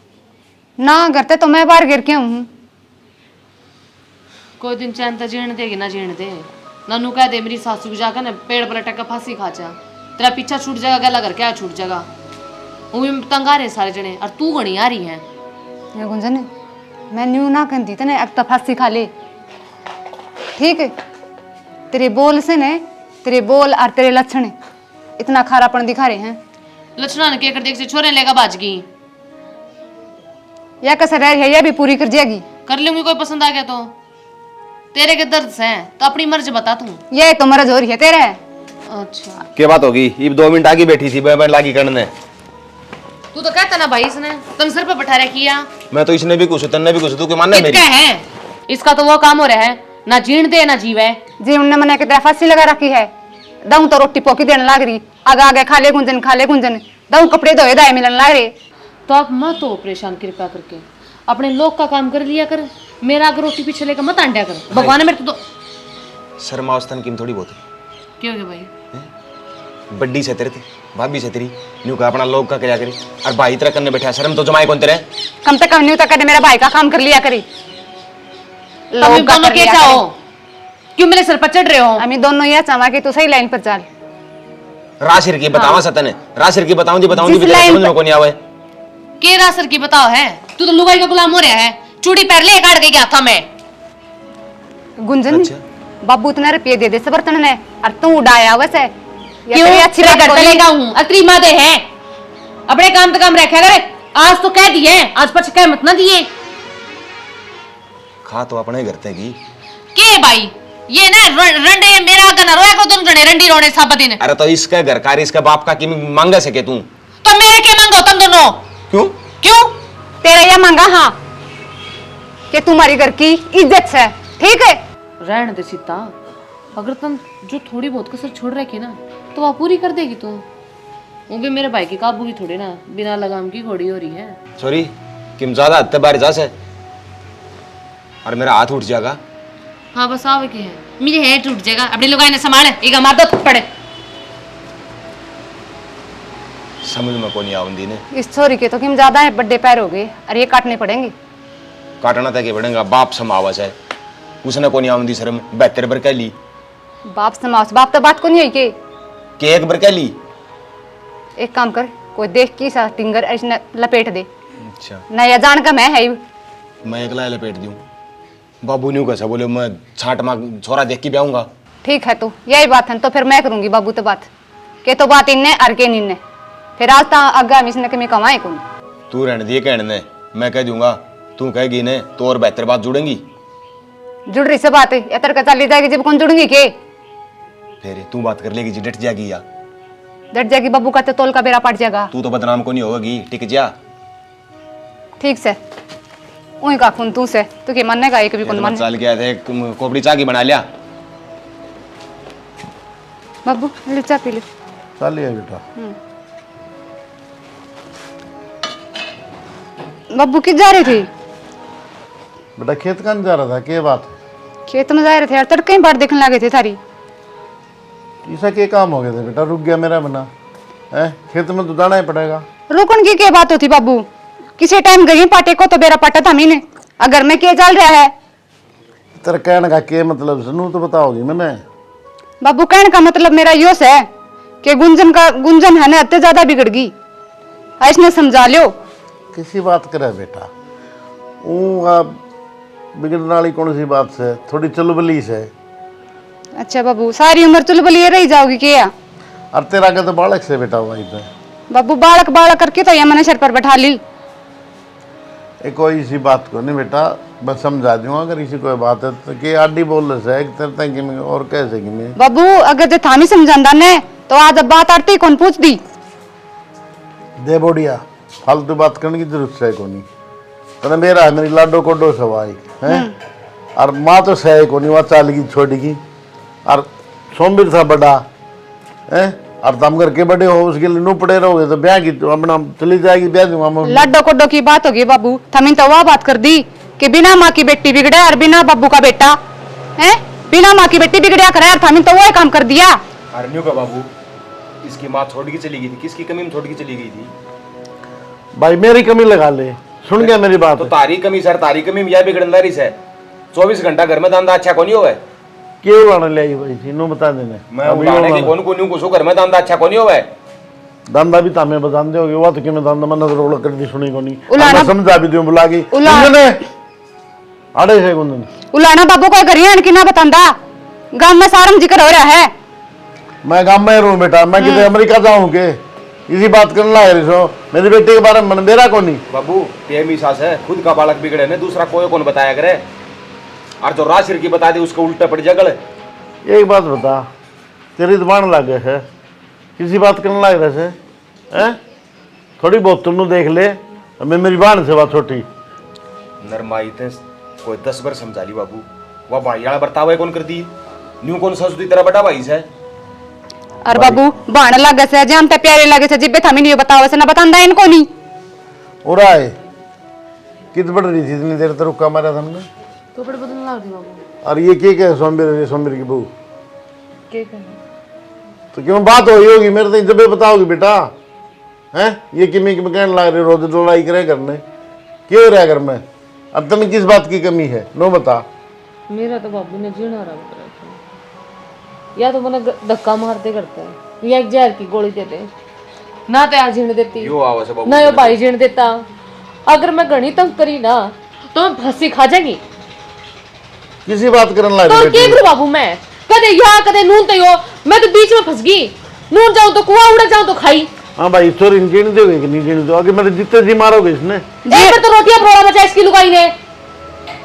ना करते तो मैं बाहर गिर के हूँ। कोई दिन चैन तो जीण देगी ना जीण दे। ननू कह दे मेरी सासू को जाकर ना पेड़ पर अटक फांसी खा जा, तेरा पीछा छूट जाएगा, गला करके आ छूट जाएगा। वो भी तंग आ रहे सारे जने, और तू घनी आ रही है। ये गुंजन, मैं न्यू ना कहती तने अब तो फांसी खा ले, ठीक है? तेरे बोल से ने, तेरे बोल और तेरे लक्षण इतना खारापन दिखा रहे हैं। लक्षणा ने क्या कर देख से छोरे लेकर बाज गई। या कसर रह है, यह भी पूरी कर जाएगी। कर लूंगी, कोई पसंद आ गया तो। तेरे के दर्द से तो अपनी मर्जी बता तू। ये तो मर्ज हो रही है तेरे। अच्छा, क्या बात होगी? ये 2 मिनट आगे बैठी थी, मैं लागी करने। तू तो कहता ना भाई इसने तन सर पे बैठा किया। मैं तो इसने भी कुछ तन्ने भी कुछ, तू क्या मानना मेरी? कितना है इसका तो वो काम हो रहा है, ना जीण दे ना जीवे। जी उनने मने के तरह फांसी लगा रखी है। दाऊ तो रोटी पोकी देने लाग रही, आगे आगे खा ले गुंजन। दाऊ कपड़े धोए दाए मिलन लाग रहे। तो आप मत हो परेशान, कृपा करके अपने लोग का काम कर लिया कर। मेरा अगर रोटी पीछे लेकर मत आंडिया कर। भगवान है मेरे तो शर्मा औस्तन की थोड़ी बहुत क्यों हो गया भाई? बड्डी से तेरे थे, भाभी से तेरी न्यू का अपना लोग का क्या करी, और भाई तरह करने बैठा, शर्म तो जमाए कौन तेरे? कम से कम न्यू तक मेरा भाई का काम कर लिया करी। तुम दोनों क्या चाहो? क्यों मेरे सर पर चढ़ रहे हो? हम दोनों यह चाहवा कि तू सही लाइन पर चल। राशिर की बतावा सतन है, राशिर की बताऊंगी जिस लाइन समझ में कौन आवे। के रासर की बताओ है? तू तो लुगाई का गुलाम हो रहा है। चूड़ी पैर ले काट गई हाथा में। गुंजन अच्छा। बाबू इतने रुपये दे दे बर्तन ने, और तू उड़ाया वैसे। क्यों अच्छी बात करते लेगा हूं? अत्री मादे है, अपने काम तो काम रखा करे। आज तो कह दिए, आज पछ कह मत ना दिए। खा तो अपने घर ते की। के भाई ये ना रंडे मेरा गना रोया को तुम जने रंडी रोने सब दिन। अरे तो इसका घर कार इसका बाप का की मांगा सके तू? तो मेरे के मांगो तुम दोनों? क्यों? क्यों? तेरा यह मांगा हाँ कि तुम्हारी घर की इज्जत है, ठीक है? रहने दे सीता, अगर तुम जो थोड़ी बहुत कसर छोड़ रखी ना तो वह पूरी कर देगी तू। वो भी मेरे भाई की काबू की थोड़ी ना, बिना लगाम की घोड़ी हो रही है। सॉरी किम ज्यादा हत्ते बार जा से और मेरा हाथ उठ जाएगा। हाँ बस आवे के है, मेरे हेड टूट जाएगा। अपनी लुगाई ने संभाले, एक मार दो थप्पड़। समझ में कौन आउंदी ने। इस छोरी के तो किम ज्यादा है, बड़े पैर हो गए, और ये काटने पड़ेंगे। काटना तक बढ़ेगा, बाप समावस है, उसने कौन आउंदी शर्म। 72 बर कह ली। बाप समास, बाप तो बात को नहीं हुई के एक बर कह ली। एक काम कर, कोई देख की सा टिंगर ऐसे लपेट दे। अच्छा, नया जान का मैं है ही। मैं एकला लपेट दूं? बाबू न्यू कैसा बोले, मैं छाट मार छोरा देख के ब्याऊंगा। ठीक है, तो यही बात है तो फिर मैं करूंगी बाबू तो बात के, तो बात इनने और के निन्ने फिर आज ता आगे इसने के मैं कमाए कौन। तू रहने दिए कहने, मैं कह दूंगा, तू कहेगी ने तो और बेहतर बात जुड़ेंगी। जुड़ रही से बात है, या तरका चली जाएगी जब कौन जुड़ेंगी के? फिर तू बात कर लेगी जी, डट जाएगी या डट जाएगी बाबू का तो तोल का बेरा पड़ जाएगा। तू तो बदनाम को नहीं होगी, टिक जा। ठीक से उही का खून तू से तू के मानने का एक भी कौन मान। चल गया थे कोपड़ी चाकी बना लिया। बाबू ले चाय पी ले। चलिए बेटा। बाबू किस जा रही थी? बेटा खेत कन जा रहा था, क्या बात है? खेत में जा रहे थे यार, तड़के ही बाट देखने लगे थे सारी। ऐसा क्या काम हो गया था बेटा, रुक गया मेरा बना है? खेत में तो जाना ही पड़ेगा। रुकन की क्या बात होती बाबू, किसी टाइम गई पाटे को तो बेरा पाटा था मीने, अगर मैं क्या चल रहा है तेरा कहने का क्या मतलब सुनू तो बताओगी मैंने। बाबू? कहने का मतलब मेरा यो है कि गुंजन है ना अत्ते ज्यादा बिगड़ गई, इसने समझा लियो। किसी बात करे बेटा, वो आप बिगड़ने वाली कौन सी बात से, थोड़ी चुलबली से। अच्छा बाबू, सारी उम्र चुलबुली रही जाओगी क्या? और तेरा का तो बालक से बेटा वहीं पे। बाबू बालक बालक करके तो ये मैंने सर पर बैठा ली। ये कोई सी बात को नहीं बेटा, बस समझा दूंगा। अगर इसी कोई बात है तो कि आडी बोल रहे से तरता कि मैं और कैसे कि मैं बाबू अगर जो थामी समझांदा ने तो आज अब बात आती कौन पूछ दी। दे बोडिया, फालतू बात करने की जरूरत है कोनी। तो मेरा है, मेरी लाडो कोडो सवाई है। और माँ तो सह कोनी, वहाँ चाल की छोड़ेगी। और सोमवीर था बड़ा है, और तुम करके बड़े हो, उसके लिए नू पड़े रहोगे तो ब्याह की तो अपना चली जाएगी, ब्याह दूंगा मैं। लड्डो कोड्डो की बात होगी बाबू, थमीन तो वह बात कर दी कि बिना माँ की बेटी बिगड़े और बिना बाबू का बेटा है, बिना माँ की बेटी बिगड़िया करे, और थमीन तो वही काम कर दिया। अरन्यू का बाबू, इसकी माँ छोड़ के चली गई थी, किसकी कमी में छोड़ के चली गई थी? भाई मेरी कमी लगा ले, सुन गया मेरी बात। तो तारी कमी सर, तारी कमी में यह बिगड़नदारी से 24 घंटा घर में दांदा अच्छा कोनी होवे। क्यों लाने ले आई भाई थी, नो बता देने। मैं उठाने की कौन कोनी कुछ घर में दांदा अच्छा कोनी होवे। धंधा भी तामे बजान दे होगे, वो तो कि मैं धंधा मन रोड कर दी सुनी कोनी। उलाना- मैं समझा भी दूं बुला के उला- गुंजन अड़े से गुंजन उलाना बाबू को करिए कि ना बतांदा, गांव में सारम जिक्र हो रहा है। मैं गांव में रहूं बेटा, मैं किधर अमेरिका जाऊं के इसी बात करने लग रही सो। मेरी बेटी के बारे में मन मेरा कोनी। बाबू प्रेमी सास है, खुद का बालक बिगड़े ने दूसरा कोई कौन बताया करे, और जो राशिर की बता दे उसको उल्टा पड़ जगल। एक बात बता, तेरी जुबान लागे है, किसी बात करने लग रहे से हैं? थोड़ी बहुत तुम देख ले, मैं मेरी बाण से बात छोटी नरमाई थे कोई 10 बार समझा ली बाबू, वह भाई वाला बर्ताव है कौन कर दी, न्यू कौन ससुदी तेरा बड़ा भाई से। और बाबू बाण लगे से जानते प्यारे लगे से जिब्बे थमीन ये बताओ से ना बतांदा इनको नहीं। और आए कित बढ़ रही थी इतनी देर तक, रुका मारा था हमने। कपड़े बदलने लग दी बाबू। और ये क्या सोमवीर सोमवीर की बहू, क्या करना? तो क्यों बात हुई होगी मेरे तो जब बताओगी बेटा हैं? ये किमी की कहने लग रही रोज लड़ाई करे करने, क्यों रहा घर में? अब तुम्हें किस बात की कमी है, नो बता। मेरा तो बाबू ने जीना आराम करा था, या तो मैंने धक्का मारते करते हैं या एक जहर की गोली देते, ना तो आज जीने देती यो आवाज है बाबू, ना यो भाई जीने देता। अगर मैं घनी तंग करी ना तो मैं फांसी खा जाएगी। किसी बात करने लग तो रही क्या करूं बाबू, मैं कदे या कदे नून तो यो, मैं तो बीच में फंस गई। नून जाऊं तो कुआं, उड़ जाऊं तो खाई। हाँ भाई चोरी जीने दोगे कि नहीं जीने दो? आगे मेरे जितने जी मारोगे इसने। एक बार तो रोटियां परोड़ा बचा इसकी लुगाई ने,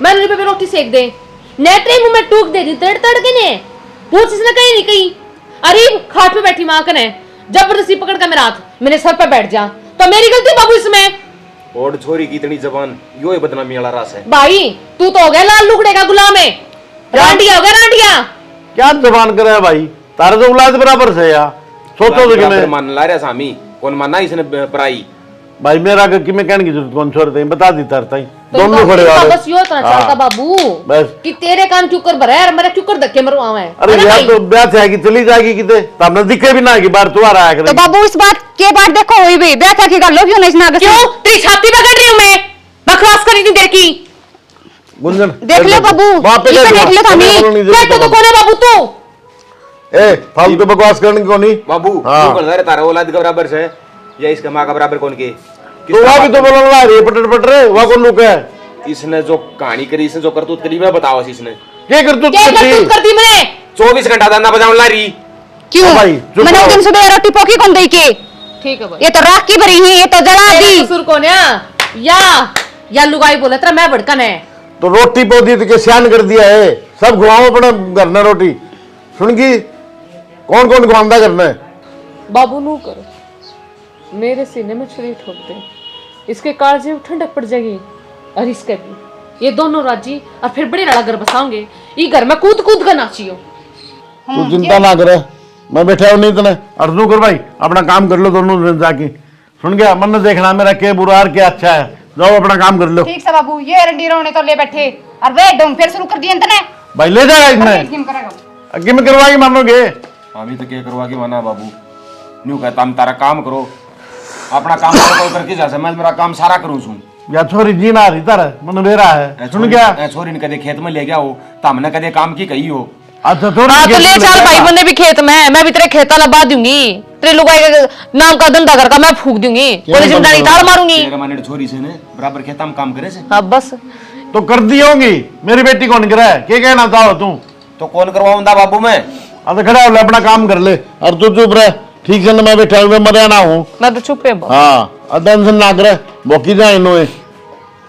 मैंने पे रोटी सेक दे, नेटरे मुंह में टूक दे दी तड़ तड़ के ने, पूछ इसने कहीं नहीं कही। अरे खाट पे बैठी मां कने जबरदस्ती पकड़ के मेरा हाथ मेरे सर पे बैठ जा, तो मेरी गलती बाबू इसमें। और छोरी की इतनी जबान, यो है बदनामी वाला रास है। भाई तू तो हो गया लाल लुगड़े का गुलाम है, रांडिया हो गया रांडिया। क्या जबान करे भाई, तारे तो औलाद बराबर से या सोचो तो कि मैं मान ला रहा सामी कौन माना इसने पराई। भाई मेरा कि मैं कहने की जरूरत कौन छोड़ दे, बता दी तारता ही तो दोनों खड़े बाबू, वाले। बस यो इतना चलता बाबू बस कि तेरे कान चुकर भरा है और मेरा चुकर धक्के मरवावे है। अरे है ना यार भाई? तो ब्याह से आएगी चली जाएगी किते, तो हमने दिखे भी ना कि बार तू आ रहा है तो बाबू इस बात के बाद देखो हुई भी बैठा की गल क्यों नहीं ना क्यों तेरी छाती पकड़ रही हूं मैं, बकवास करी थी देर की। गुंजन देख लो बाबू, वहाँ पे इसे देख लो थमी। देख तो कौन है बाबू तू? ए फालतू बकवास करने की कोनी। बाबू हाँ। तू कर रहा तारा औलाद के बराबर से या इसका माँ का बराबर कौन के? तो वहाँ भी तो बोलने लगा रही है पटर पटरे, वहाँ कौन लुक है? इसने जो कहानी करी, इसने जो करतूत करी, मैं बताओ इसने क्या कर तू क्या करतूत कर दी मैंने? 24 घंटा दाना बजाऊं ला रही। क्यों भाई, चुप मैंने रहो। उस दिन सुबह रोटी पोकी कौन दी के? ठीक है भाई, ये तो राख की भरी है, ये तो जला तेरा दी। कसूर कौन है? या लुगाई बोले तेरा मैं भड़कन है। तो रोटी पौधी तो के सियान कर दिया है, सब गुलाम अपना घर में रोटी सुन की कौन कौन गुआंदा करना है। बाबू नू कर, मेरे सीने में छुरी ठोक दे, इसके कालजे में ठंडक पड़ जाएगी और इसके भी। ये दोनों राजी और फिर बड़ी लड़ा घर बसाओगे, ये घर में कूद कूद कर नाचियो। तू चिंता ना करे, मैं बैठा हूँ नहीं तने अर्जू कर भाई, अपना काम कर लो दोनों दिन जाके। सुन गया, मन ने देखना मेरा क्या बुरा और क्या अच्छा है, जाओ अपना काम कर लो। ठीक से बाबू, ये रंडी रोने तो ले बैठे और वे डोम फिर शुरू कर दिए इतने। भाई ले जाएगा इसमें किम करेगा अगे में करवाएगी मानोगे। अभी तो क्या करवा के माना बाबू, न्यू कहता हम तारा काम करो, अपना काम करो तो करके जा मैं मेरा काम सारा करूँ छू। या छोरी जी ना रही तारा मन बेरा है सुन गया। छोरी ने कदे खेत में ले गया हो तो हमने कदे काम की कही हो। अच्छा थोड़ा हाँ तो ले चल भाई, मैंने भी खेत में है, मैं भी तेरे खेता लबा दूंगी, तेरे लुगाई के नाम का धंधा करके मैं फूक दूंगी, कोई जिम्मेदारी तार मारूंगी। तेरे माने छोरी से ने बराबर खेता में काम करे से। हाँ बस तो कर दी होंगी, मेरी बेटी कौन करा है, क्या कहना चाहो तू? तो कौन करवाऊंगा बाबू मैं? अब खड़ा हो अपना काम कर ले और तू चुप रह, ठीक है ना, मैं बैठा हुआ मरिया ना हूँ। मैं तो चुप है। हाँ टेंशन ना करे, भोकी जाए इन्होंने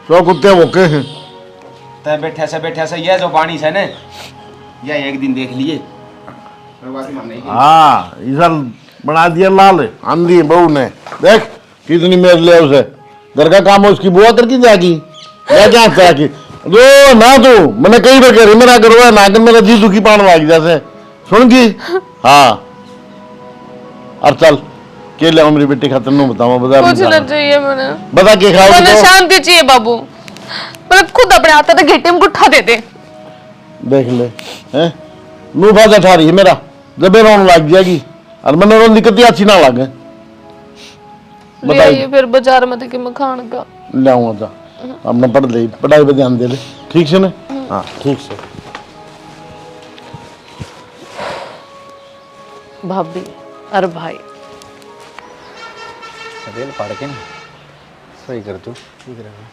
सौ कुत्ते भोके हैं। ते बैठे से ये जो बाणी से ने ये एक दिन देख लिए। हाँ इधर बना दिया लाल आंधी बहू ने, देख कितनी मेर ले उसे, घर का काम उसकी बुआ करके जाएगी, मैं क्या जाएगी जो ना तू मैंने कई बार कह रही मेरा करवा ना कर, मेरा जी दुखी पान वागी जैसे सुन की। हाँ और चल के ले मेरी बेटी खातर नु बताओ बता कुछ ना चाहिए मैंने, बता के खाओ मैंने तो शांति चाहिए बाबू, मैं खुद अपने हाथ से घेटे में गुट्ठा दे दे। देख ले हैं नू बाजा ठा रही है मेरा, जब रोन लग जाएगी और मैंने रोन दिक्कत अच्छी ना लगे बताइए फिर बाजार में कि मैं खान का लाऊंगा था अपना पढ़ ले, पढ़ाई पे ध्यान दे ले, ठीक से ना? हाँ ठीक से। भाभी अरे भाई रेल पाड़ के ना सही कर तू, ठीक रहेगा।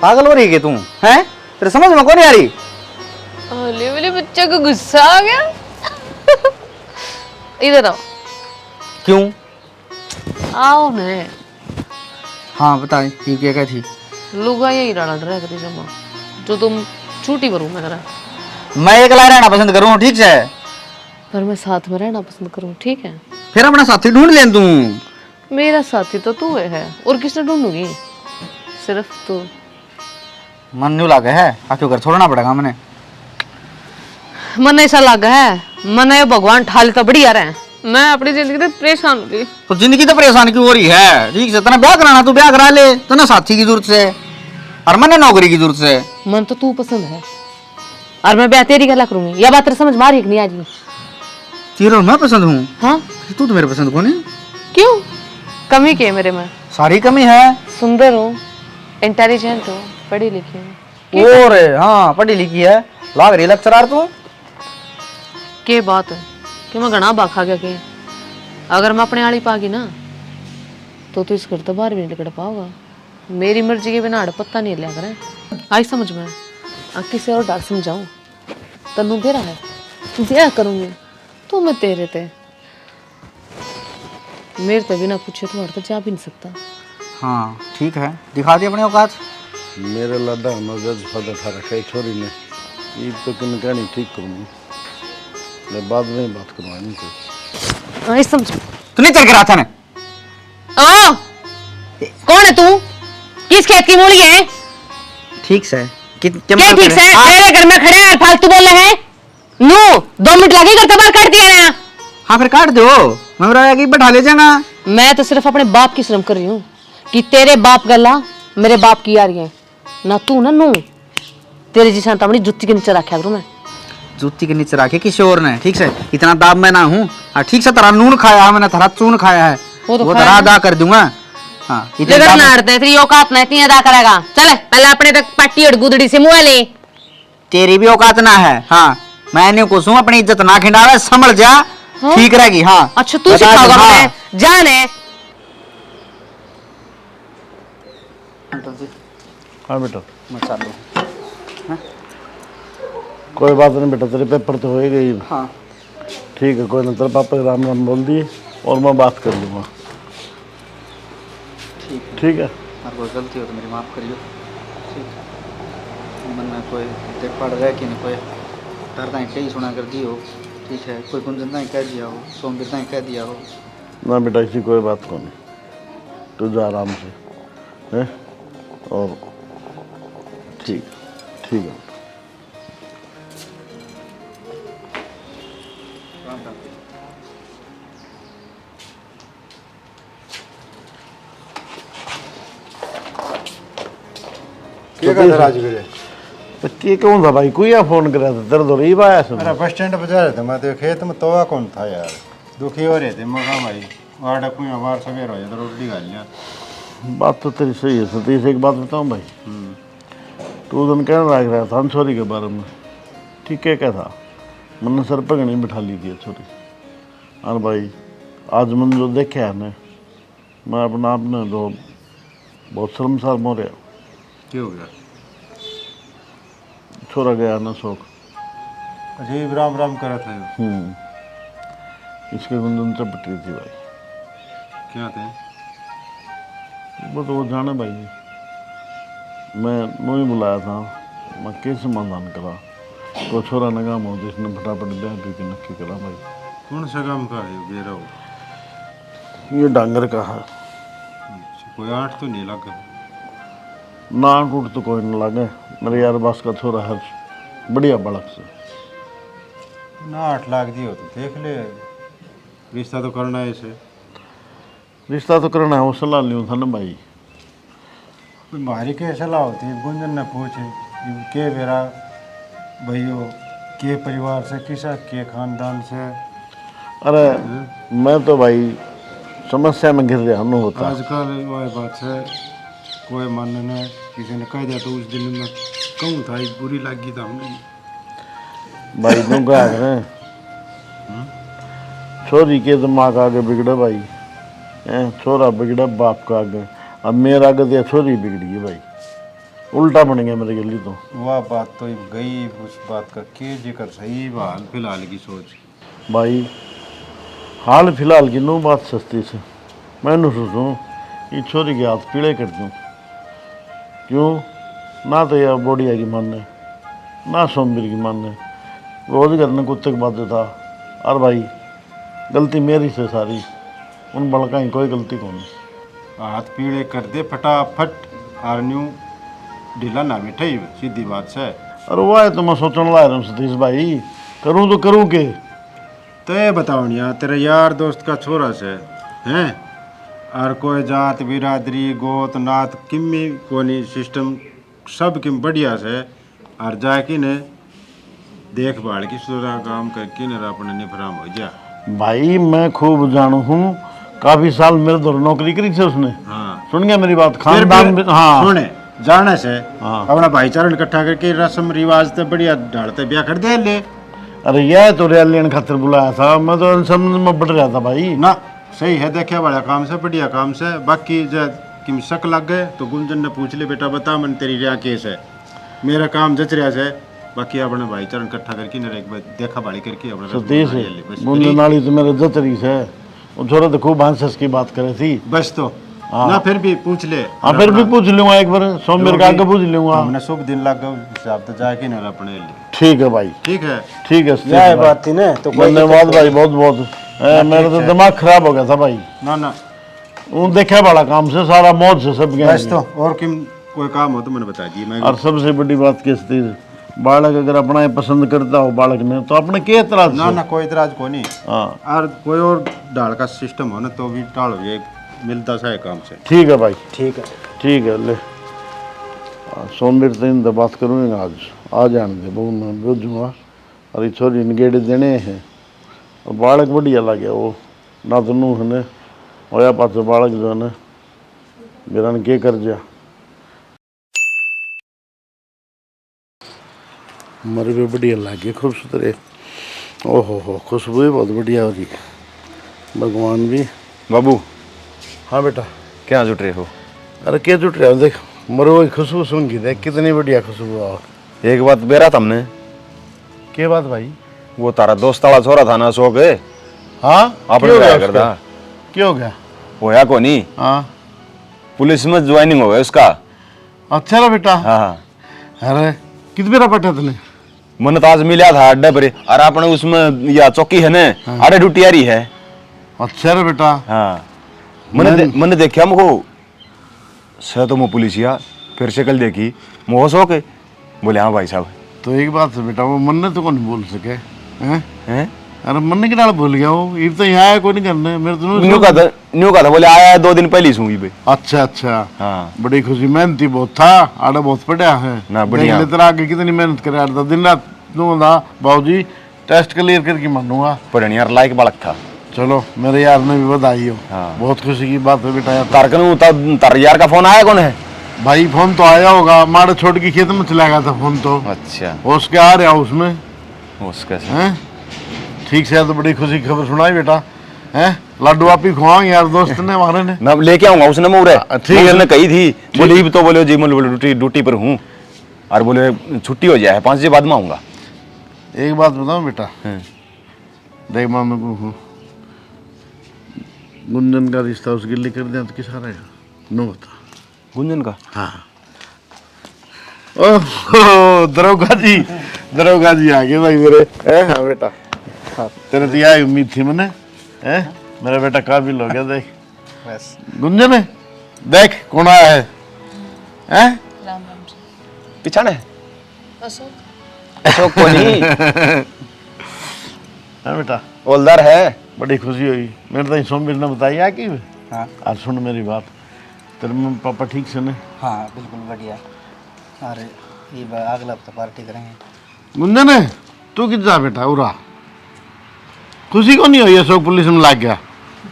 पागल हो रही है तू हैं? तेरे समझ में कौन नहीं आ रही? अरे मेरे बच्चे को गुस्सा आ गया। इधर आओ। क्यों? आओ ने। हाँ बता ये क्या थी? लुगा यही लड़ रहा कभी जमा जो तुम छूटी करूँ मैं करा, मैं अकेला रहना पसंद करूँ, ठीक है, पर मैं साथ में रहना पसंद करूँ, ठीक है? फिर अपना साथी ढूंढ ले तू। मेरा साथी तो तू है और किसने ढूंढूंगी, सिर्फ तू। मन न्यू लागे है, आखिर घर छोड़ना पड़ेगा मैंने। मन ऐसा लगा है, मन है भगवान ठाल तो बढ़िया रहे, मैं अपनी जिंदगी से परेशान हो गई। तो जिंदगी तो परेशान क्यों हो रही है? ठीक से तना ब्याह कराना, तू ब्याह करा ले, तना साथी की जरूरत है और मैंने नौकरी की जरूरत है। मन तो तू पसंद है और मैं ब्याह तेरी गला करूंगी, यह बात तेरे समझ मारी नहीं आज? तेरा मैं पसंद हूँ? हाँ तू तो मेरे पसंद कौन है? क्यों? कमी क्या है मेरे में? सारी कमी है। सुंदर हो, इंटेलिजेंट हो, पढ़ी लिखी हो। और हाँ पढ़ी लिखी है, लाग रही लेक्चरर तू। के बात है कि मैं घना बाखा गया के अगर मैं अपने आली पागी ना तो इस घर तो बाहर भी नहीं निकल पाओगा, मेरी मर्जी के बिना पत्ता नहीं लिया करे। आई समझ में? किसी और डाल समझाऊं तनु बेरा है, ब्याह करूंगी तो मैं तेरे ते मेरे तो बिना पूछे तो तो जा भी नहीं सकता। हाँ ठीक है, दिखा दी अपने औकात। मेरे लड्डा मगज फद ठा रखा है छोरी ने, ये तो किन कहनी ठीक करूंगी, मैं बाद में बात करूंगा इनसे। आई समझ। तू नहीं चल के रहा था ना? ओ कौन है तू? किस खेत की मूली है? ठीक से क्या ठीक से? तेरे घर में खड़े हैं फालतू बोल रहे हैं? नू 2 मिनट लगे करते बार काट दिया ना। हाँ फिर काट दो, मैं आगे बैठा ले जाना। मैं तो सिर्फ अपने बाप की शर्म कर रही हूँ कि तेरे बाप गला मेरे बाप की आ रही है ना, तू ना नू तेरे जिसा अपनी जुत्ती के नीचे रखा करूँ मैं। जूती के नीचे रखे किसी और ने, ठीक से इतना दाब मैं ना हूँ। हाँ ठीक से तेरा नून खाया है मैंने, तेरा चून खाया है, वो तो वो खाया तेरा है। अदा कर दूंगा। हाँ इतने लेकर दाब- ना अड़ते तेरी औकात ना इतनी अदा करेगा। चल पहले अपने तक पट्टी और गुदड़ी से मुँह ले। तेरी भी औकात ना है। हाँ मैं नहीं कुछ हूँ, अपनी इज्जत ना खिंडावे, समझ जा। हाँ? ठीक रहेगी। हाँ अच्छा तू बता दे, सिखाओगा हाँ। मुझे? जाने हाँ बेटा मैं चालू। कोई बात नहीं बेटा, तेरे पेपर तो हो ही गई। हाँ ठीक है कोई ना, तेरे पापा राम राम बोल दिए और मैं बात कर लूँगा, ठीक है? और कोई गलती हो तो मेरी माफ़ करियो, ठीक है? मन में कोई देख पड़ रहा कि नहीं, कोई डरता है कहीं सुना कर दी हो, ठीक है? कोई कुंजनता कह दिया हो, सोमबिरता कह दिया हो। ना बेटा ऐसी कोई बात को नहीं, तू जा आराम से है और ठीक ठीक है। क्या कहता राजवीर तो के कौन था भाई कोई फोन करा था तेरे तो रही आया सुन अरे बस स्टैंड पर जा रहे थे मैं तो खेत में तोवा कौन था यार दुखी हो रहे थे मैं कहा भाई वाड़ा कोई हमार सवेर हो जाए तो रोटी खा लिया बात तो तेरी सही है सतीश एक बात बताऊं भाई तू उस दिन कहने लग रहा था छोरी के बारे में ठीक है क्या था मैंने सर पर नहीं बिठा ली थी छोरी और भाई आज मैंने जो देखा है ना मैं अपना आप ने तो बहुत शर्मसार मोह रहा क्या हो गया छोरा गया ना शौक अच्छा ये राम राम करा था ये। इसके गुंजन से पट रही थी भाई क्या थे वो तो वो जाने भाई मैं नो ही बुलाया था मैं कैसे समाधान करा को छोरा नगाम हो जिसने फटाफट ब्याह भी नक्की करा भाई कौन सा काम का है बेरा हो ये डांगर का है कोई आठ तो नहीं लगा ना टूट तो कोई न लगे मेरे यार बास का छोरा है बढ़िया बड़क से ना 8 लाख दिए हो तो देख ले रिश्ता तो करना है इसे रिश्ता तो करना है वो सलाह लियो था ना भाई कोई मारी के सलाह होती है गुंजन ने पूछे के बेरा भाइयों के परिवार से किसा के खानदान से अरे मैं तो भाई समस्या में घिर रहा हूँ होता आजकल वह बात है कोई मन ने किसी ने कह दिया तो उस दिन में कहूँ था एक बुरी लगी था हमने भाई क्यों क्या करें छोरी के दिमाग आगे बिगड़े भाई छोरा बिगड़े बाप का आगे अब मेरा आगे दिया छोरी बिगड़ी है भाई उल्टा बन गया मेरे लिए तो वह बात तो गई उस बात का के जिक्र सही हाल फिलहाल की सोच भाई हाल फिलहाल की नो बात सस्ती से मैंने सोचूं ये छोरी के हाथ पीड़े कर दूं क्यों ना तो यह बोडिया की मानने ना सोमवीर की मानने रोज घर में कुत्ते की बात था और भाई गलती मेरी से सारी उन बड़का ही कोई गलती कौन हाथ पीड़े कर दे फटाफट और न्यू ढीला ना मिठाई सीधी बात से अरे वाह है तो मैं सोचने ला रहा हूँ सतीश भाई करूँ तो करूँ के तो ये बताओ यार तेरे यार दोस्त का छोरा से हैं और कोई जात बिरादरी गोत नात किम्मी कोनी सिस्टम सब किम बढ़िया से और जाके ने देखभाल की सुरा काम करके न अपने निफराम हो जा भाई मैं खूब जानू हूँ काफी साल मेरे दौर नौकरी करी थी उसने हाँ सुन गया मेरी बात खानदान में हाँ सुने जाने से हाँ। अपना भाईचारा इकट्ठा करके रस्म रिवाज तो बढ़िया ढालते ब्याह कर दे ले अरे यह तो रैल लेने खातिर बुलाया था मैं तो समझ में बढ़ रहा था भाई ना सही है देखे वाला काम से बढ़िया काम से बाकी जब कि शक लग गए तो गुंजन ने पूछ ले बेटा बता मन तेरी रिया केस है मेरा काम जच रहा से बाकी अपने भाईचारा इकट्ठा करके न एक बार देखा बाड़ी करके अपना सतीश गुंजन नाली तो मेरे जतरी से वो छोरा तो खूब हंस की बात करे थी बस तो ना फिर भी पूछ ले हाँ फिर भी पूछ लूंगा एक बार सोमवार का आगे पूछ लूंगा हमने शुभ दिन लग गए हिसाब तो जाके ना अपने लिए ठीक है भाई ठीक है ठीक है यह सतीश बात थी ना तो भाई। धन्यवाद भाई बहुत बहुत मेरा तो दिमाग खराब हो गया था भाई ना ना वो देखा बड़ा काम से सारा मौज से सब गया बस तो और किम कोई काम हो तो मैंने बता दिए मैं और सबसे बड़ी बात किस थी बालक अगर अपना ही पसंद करता हो बालक ने तो अपने के एतराज ना से? ना कोई इतराज को नहीं हाँ और कोई और डाल का सिस्टम हो ना तो भी टाल हो जाए मिलता सा है काम से ठीक है भाई ठीक है ठीक है ले सोमवीर दिन तो बात करूँगा आज आ जाने दे बहु मैं भेजूँगा अरे छोरी निगेड़े देने हैं और बालक बढ़िया लगे वो ना तो नूह ने होया पास बालक जो है मेरा ने के कर दिया मर भी बढ़िया लगे खूबसूरत है ओहो हो खुशबू भी बहुत बढ़िया हो रही है भगवान भी बाबू हाँ बेटा क्या जुट रहे हो अरे क्या जुट रहा है देख मरो की खुशबू सुन की देख कितनी बढ़िया खुशबू आ एक बात बेरा था हमने क्या बात भाई वो तारा दोस्त वाला छोरा था ना शौक है हाँ आपने क्या हो क्या गया करता उसका? क्या हो गया होया को नहीं हाँ पुलिस में ज्वाइनिंग हो गया उसका अच्छा ना बेटा हाँ हाँ अरे कितने मेरा पटा तूने मन तो आज मिला था अड्डे पर और आपने उसमें या चौकी है ना अरे ड्यूटी आ रही है अच्छा रे बेटा हाँ मैंने देखा मुझको सर तो मैं पुलिसिया फिर से कल देखी मोह शौक है बोले हाँ भाई साहब तो एक बात है बेटा वो मन ने तो कौन बोल सके हैं हैं अरे मन के नाल भूल गया हूँ, ये तो यहाँ आया कोई नहीं करने मेरे तो न्यू का था बोले आया है 2 दिन पहले सूंगी पे। अच्छा अच्छा, हाँ बड़ी खुशी। मेहनती बहुत था, आड़ा बहुत पढ़ा है ना, बढ़िया। तेरा आगे कितनी मेहनत करे, आड़ा दिन रात बाबूजी टेस्ट क्लियर करके मानूंगा। पढ़ने यार लायक बालक था। चलो मेरे यार ने भी बधाई हो। हाँ। बहुत खुशी की बात है बेटा। तारकन तार यार का फोन आया कौन है? भाई फोन तो आया होगा, माड़ा छोड़ के खेत में चला गया था फोन तो। अच्छा उसके आ रहा उसमें उसका हैं। ठीक से तो बड़ी खुशी की खबर सुनाई बेटा हैं। लड्डू आप ही खुआएंगे यार दोस्त ने हमारे ने। मैं लेके आऊंगा उसने मोरे। ठीक है। ने कही थी बोले तो बोले जी मैं ड्यूटी पर हूँ और बोले छुट्टी हो जाए 5 बजे बाद में आऊंगा। एक बात बताऊं बेटा, देख मैं हूँ गुंजन का रिश्ता उसके लिए कर दिया तो किस रहेगा? नो बता। गुंजन का? हाँ। ओह दरोगा जी आ गए भाई मेरे। हाँ बेटा, हाँ तेरे तो यही उम्मीद थी मैंने। मेरा बेटा काबिल हो गया। देख बस गुंजन है, देख कौन आया है। हैं? पिछाड़ है अशोक को नहीं। हाँ बेटा, ओलदार है। बड़ी खुशी हुई मेरे तो सोमवीर ने बताया कि। हाँ आज सुन मेरी बात, तेरे मम्मी पापा ठीक से ने? हाँ बिल्कुल बढ़िया। अरे ये अगला हफ्ता पार्टी करेंगे। गुंजन है, तू किधर जा बेटा? उरा खुशी को नहीं हुई अशोक पुलिस में लग गया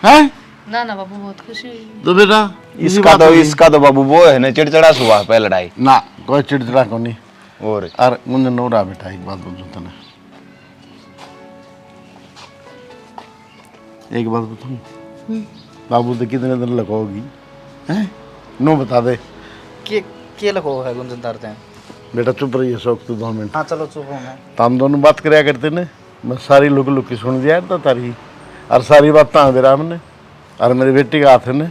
है? ना ना बाबू बहुत खुशी हुई। तो बेटा इसका तो बाबू वो है ना चिड़चिड़ा सुबह पे लड़ाई ना, कोई चिड़चिड़ा को नहीं। और अरे गुंजन उरा बेटा, एक बात बोलूं तने, एक बात बताऊं, बाबू तो कितने दिन लगाओगी हैं? नो बता दे। के लगो है गुंजन तारते हैं। बेटा चुप रही है शौक तू 2 मिनट। हाँ चलो चुप हूँ मैं। तो हम दोनों बात करया करते ने, मैं सारी लुक लुक की सुन दिया था तारी, और सारी बात मेरा हमने और मेरी बेटी का हाथ ने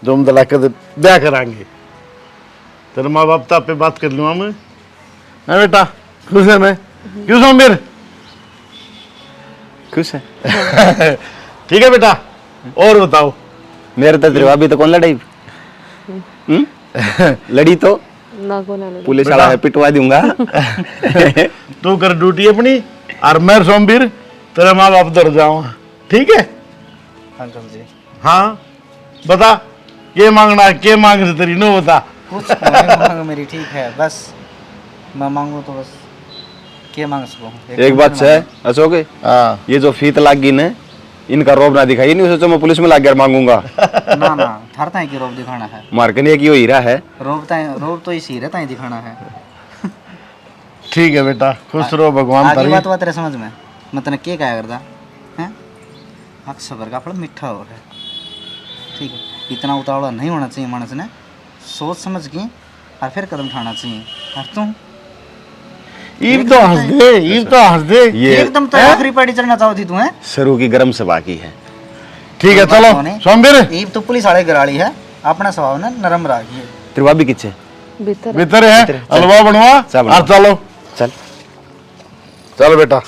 जो हम दला कर ब्याह कराएंगे। तेरे माँ बाप तो आप पे बात कर लूँगा मैं। है बेटा खुश है मैं? क्यों सोमवीर? खुश है। ठीक है बेटा, और बताओ। मेरे तो अभी तो कौन लड़ाई लड़ी तो ना को ना पुलिस वाला है पिटवा दूंगा। तू कर ड्यूटी अपनी और मैं सोमवीर तेरे माँ बाप दर जाऊंगा, ठीक है? हाँ चल जी। हाँ बता, ये मांगना है, के मांग रही तेरी? नो बता। कुछ नहीं मांग मेरी, ठीक है बस मैं मांगू तो बस क्या मांग सकूँ। एक बात है अशोक, हाँ ये जो फीत लागी ने इनका रोब ना दिखाई नहीं, सोचो मैं पुलिस में लाग गया मांगूंगा। ना ना थारता है कि रोब दिखाना है। मार्कन एक ही हीरा है। रोब तो इसी रहता है दिखाना है। ठीक है बेटा, खुश रहो भगवान आगे तारी। बात तेरे समझ में मैं तने क्या कहा करता है? हक सबर का फल मीठा हो है, ठीक है? इतना उतावला नहीं होना चाहिए मानस ने, सोच समझ के और फिर कदम उठाना चाहिए। और तुम ईब तो हंस दे, ईब तो हंस दे। ये एकदम तो आखिरी पार्टी चढ़ना चाहो थी तू है। सरू की गरम से बाकी है। ठीक है चलो सोमवीर। ईब तो पुलिस वाले गराड़ी है, अपना स्वभाव ने नरम राखी है। तेरे भाभी किच्छे भीतर भीतर है, हलवा बनवा सब बनवा। और चलो चल चल बेटा।